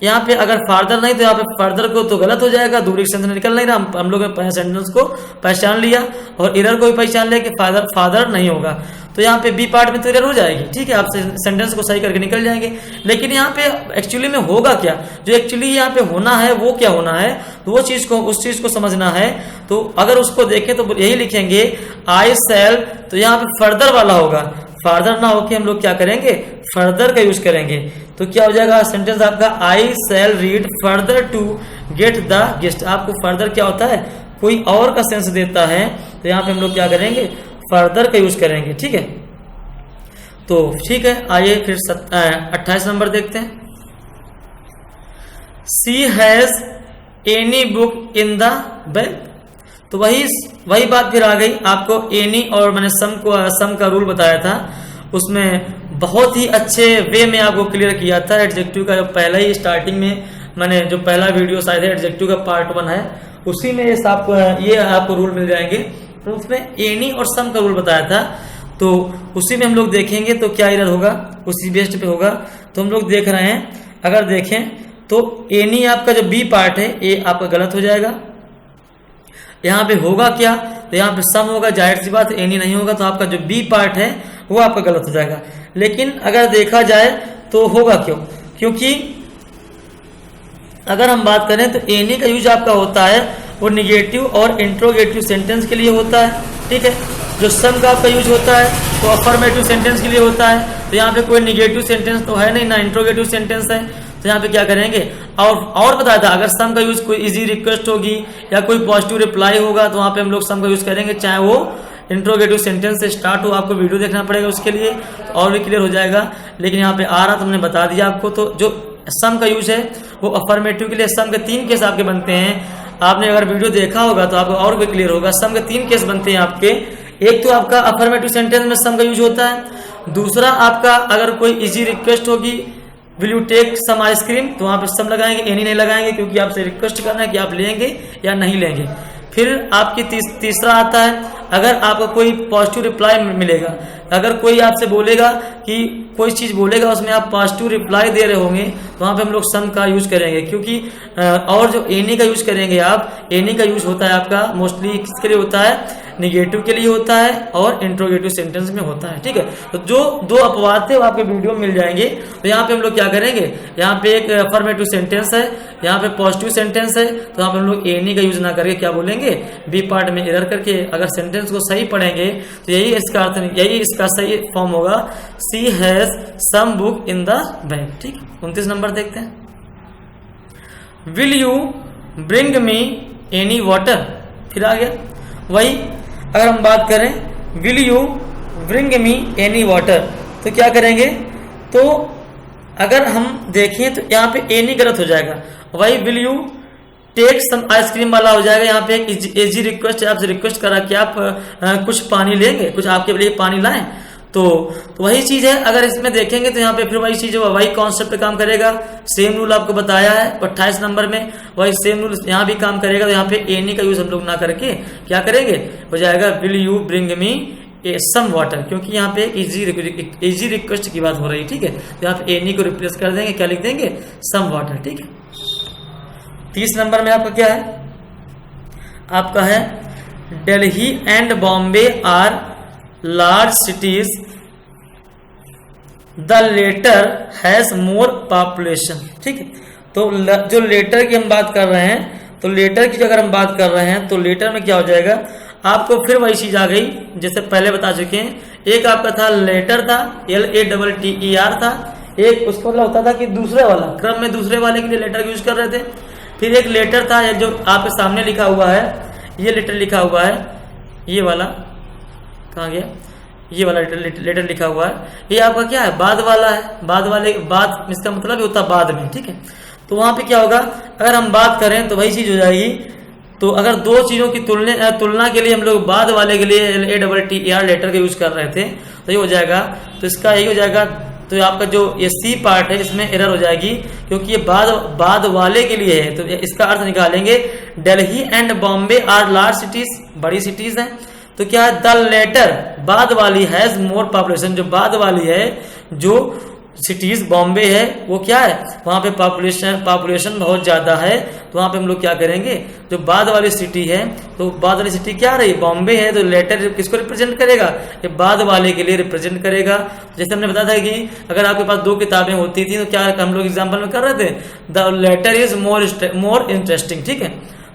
यहाँ पे अगर फादर नहीं तो यहाँ पे फादर को तो गलत हो जाएगा, दूरी एक्सटेंशन निकल नहीं रहा। हम लोग ने सेंटेंस को पहचान लिया और एरर को भी पहचान लिया कि फादर नहीं होगा, तो यहाँ पे बी पार्ट में तो एरर हो जाएगी। ठीक है, आप सेंटेंस को सही करके निकल जाएंगे। लेकिन यहाँ पे एक्चुअली में होगा क्या, जो एक्चुअली यहाँ पे होना है वो क्या होना है, तो वो चीज को उस चीज को समझना है। तो अगर उसको देखें तो यही लिखेंगे आई सेल, तो यहाँ पे फर्दर वाला होगा, फादर ना होके हम लोग क्या करेंगे, फर्दर का यूज करेंगे। तो क्या हो जाएगा सेंटेंस आपका, I shall read further to get the gist. आपको फर्दर क्या होता है, कोई और का सेंस देता है, तो यहाँ पे हम लोग क्या करेंगे, फर्दर का यूज करेंगे। ठीक है, तो ठीक है, आइए फिर 28 नंबर देखते हैं। She has any book in the bag. तो वही बात फिर आ गई, आपको एनी और मैंने सम का रूल बताया था, उसमें बहुत ही अच्छे वे में आपको क्लियर किया था। एडजेक्टिव का जो पहला ही स्टार्टिंग में मैंने जो पहला वीडियो शायद एडजेक्टिव का पार्ट 1 है, उसी में ये आपको रूल मिल जाएंगे। तो उसमें एनी और सम का रूल बताया था, तो उसी में हम लोग देखेंगे तो क्या एरर होगा, उसी बेस्ड पे होगा। तो हम लोग देख रहे हैं, अगर देखें तो एनी आपका जो बी पार्ट है ये आपका गलत हो जाएगा। यहाँ पे होगा क्या, तो यहाँ पे सम होगा, जाहिर सी बात एनी नहीं होगा, तो आपका जो बी पार्ट है वो आपका गलत हो जाएगा। लेकिन अगर देखा जाए तो होगा क्यों, क्योंकि अगर हम बात करें तो एनी का यूज आपका होता है वो निगेटिव और इंट्रोगेटिव सेंटेंस के लिए होता है। ठीक है, जो सम का आपका यूज होता है वो अफर्मेटिव सेंटेंस के लिए होता है। तो यहाँ पे कोई निगेटिव सेंटेंस तो है नहीं, ना इंट्रोगेटिव सेंटेंस है, तो यहाँ पे क्या करेंगे। और बताया था अगर सम का यूज कोई इजी रिक्वेस्ट होगी या कोई पॉजिटिव रिप्लाई होगा तो वहाँ पे हम लोग सम का यूज करेंगे, चाहे वो इंट्रोगेटिव सेंटेंस से स्टार्ट हो। आपको वीडियो देखना पड़ेगा उसके लिए, तो और भी क्लियर हो जाएगा। लेकिन यहाँ पे आ रहा तो हमने बता दिया आपको। तो जो सम का यूज है वो अफर्मेटिव के लिए, सम के 3 केस आपके बनते हैं। आपने अगर वीडियो देखा होगा तो आपको और भी क्लियर होगा। सम के 3 केस बनते हैं आपके। एक तो आपका अफर्मेटिव सेंटेंस में सम का यूज होता है, दूसरा आपका अगर कोई इजी रिक्वेस्ट होगी, will you take some ice cream, तो वहां पे सम लगाएंगे, एनी नहीं लगाएंगे, क्योंकि आपसे रिक्वेस्ट करना है कि आप लेंगे या नहीं लेंगे। फिर आपकी तीसरा आता है, अगर आपको कोई पॉजिटिव रिप्लाई मिलेगा, अगर कोई आपसे बोलेगा कि कोई चीज बोलेगा उसमें आप पॉजिटिव रिप्लाई दे रहे होंगे, तो वहां पे हम लोग सम का यूज करेंगे। क्योंकि और जो एनी का यूज करेंगे आप, एनी का यूज होता है आपका मोस्टली किसके लिए होता है, निगेटिव के लिए होता है और इंट्रोगेटिव सेंटेंस में होता है। ठीक है, तो जो 2 अपवाद थे वो आपके वीडियो में मिल जाएंगे। तो यहाँ पे हम लोग क्या करेंगे, यहाँ पे एक अफर्मेटिव सेंटेंस है, यहाँ पे पॉजिटिव सेंटेंस है, तो यहाँ पे हम लोग एनी का यूज ना करके क्या बोलेंगे, बी पार्ट में एरर करके अगर सेंटेंस को सही पढ़ेंगे तो यही इसका अर्थ, यही इसका सही फॉर्म होगा, she has some book in the bag. ठीक है, 29 नंबर देखते हैं। Will you bring me any water. फिर आ गया वही, अगर हम बात करें will you bring me any water, तो क्या करेंगे, तो अगर हम देखें तो यहाँ पे एनी गलत हो जाएगा, वही will you take some ice cream वाला हो जाएगा। यहाँ पे एक इजी रिक्वेस्ट है, आपसे रिक्वेस्ट करा कि आप कुछ पानी लेंगे, कुछ आपके लिए पानी लाएं, तो वही चीज है। अगर इसमें देखेंगे तो यहाँ पे फिर वही चीज है, वही कॉन्सेप्ट पे काम करेगा। सेम रूल आपको बताया है 28 नंबर में, वही सेम रूल यहाँ भी काम करेगा। तो यहाँ पे एनी का यूज हम लोग ना करके क्या करेंगे, हो जाएगा will you bring me some water, क्योंकि यहाँ पे इजी रिक्वेस्ट की बात हो रही है। ठीक है, तो यहाँ पे एनी को रिप्लेस कर देंगे, क्या लिख देंगे, सम वाटर। ठीक है, 30 नंबर में आपका क्या है, आपका है Delhi and Bombay are large cities, the latter has more population. ठीक है, तो जो लेटर की हम बात कर रहे हैं, तो लेटर की अगर हम बात कर रहे हैं तो लेटर में क्या हो जाएगा, आपको फिर वही चीज आ गई जैसे पहले बता चुके हैं। एक आपका था लेटर था, LATTER था, एक उसको मतलब होता था कि दूसरे वाला क्रम में दूसरे वाले के लिए लेटर यूज कर रहे थे। फिर एक लेटर था जो आपके सामने लिखा हुआ है, ये लेटर लिखा हुआ है, ये वाला कहाँ गया, ये वाला लेटर लिखा हुआ है, ये आपका क्या है, बाद वाला है। बाद वाले बाद इसका मतलब होता है बाद में। ठीक है, तो वहां पे क्या होगा, अगर हम बात करें तो वही चीज हो जाएगी। तो अगर 2 चीजों की तुलना के लिए हम लोग बाद वाले के लिए LATTER लेटर का यूज कर रहे थे, तो ये हो जाएगा। तो इसका यही हो जाएगा, तो आपका जो ये सी पार्ट है इसमें एरर हो जाएगी, क्योंकि ये बाद वाले के लिए है। तो इसका अर्थ निकालेंगे, Delhi and Bombay are large cities, बड़ी सिटीज हैं। तो क्या है, द लेटर बाद वाली हैज मोर पॉपुलेशन, जो बाद वाली है, जो सिटीज बॉम्बे है, वो क्या है, वहाँ पे पॉपुलेशन बहुत ज़्यादा है, तो वहाँ पे हम लोग क्या करेंगे, जो बाद वाली सिटी है, तो बाद वाली सिटी क्या रही, बॉम्बे है, तो लेटर किसको रिप्रेजेंट करेगा, ये बाद वाले के लिए रिप्रेजेंट करेगा। जैसे हमने बताया था कि अगर आपके पास 2 किताबें होती थी तो क्या हम लोग एग्जाम्पल में कर रहे थे, the latter is more interesting, ठीक है।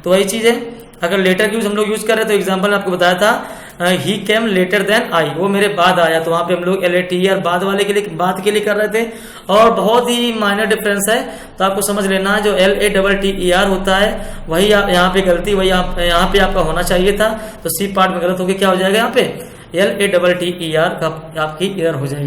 तो वही चीज़ है, अगर लेटर की हम लोग यूज कर रहे हैं तो एग्जाम्पल में आपको बताया था ही केम लेटर देन आई, वो मेरे बाद आया, तो वहाँ पे हम लोग LATER बाद वाले के लिए, बात के लिए कर रहे थे। और बहुत ही माइनर डिफरेंस है, तो आपको समझ लेना, जो LATTER होता है वही यहाँ पे गलती, वही यहाँ पे आपका होना चाहिए था, तो सी पार्ट में गलत होकर क्या हो जाएगा, यहाँ पे LATTER आपकी एरर हो जाएगी।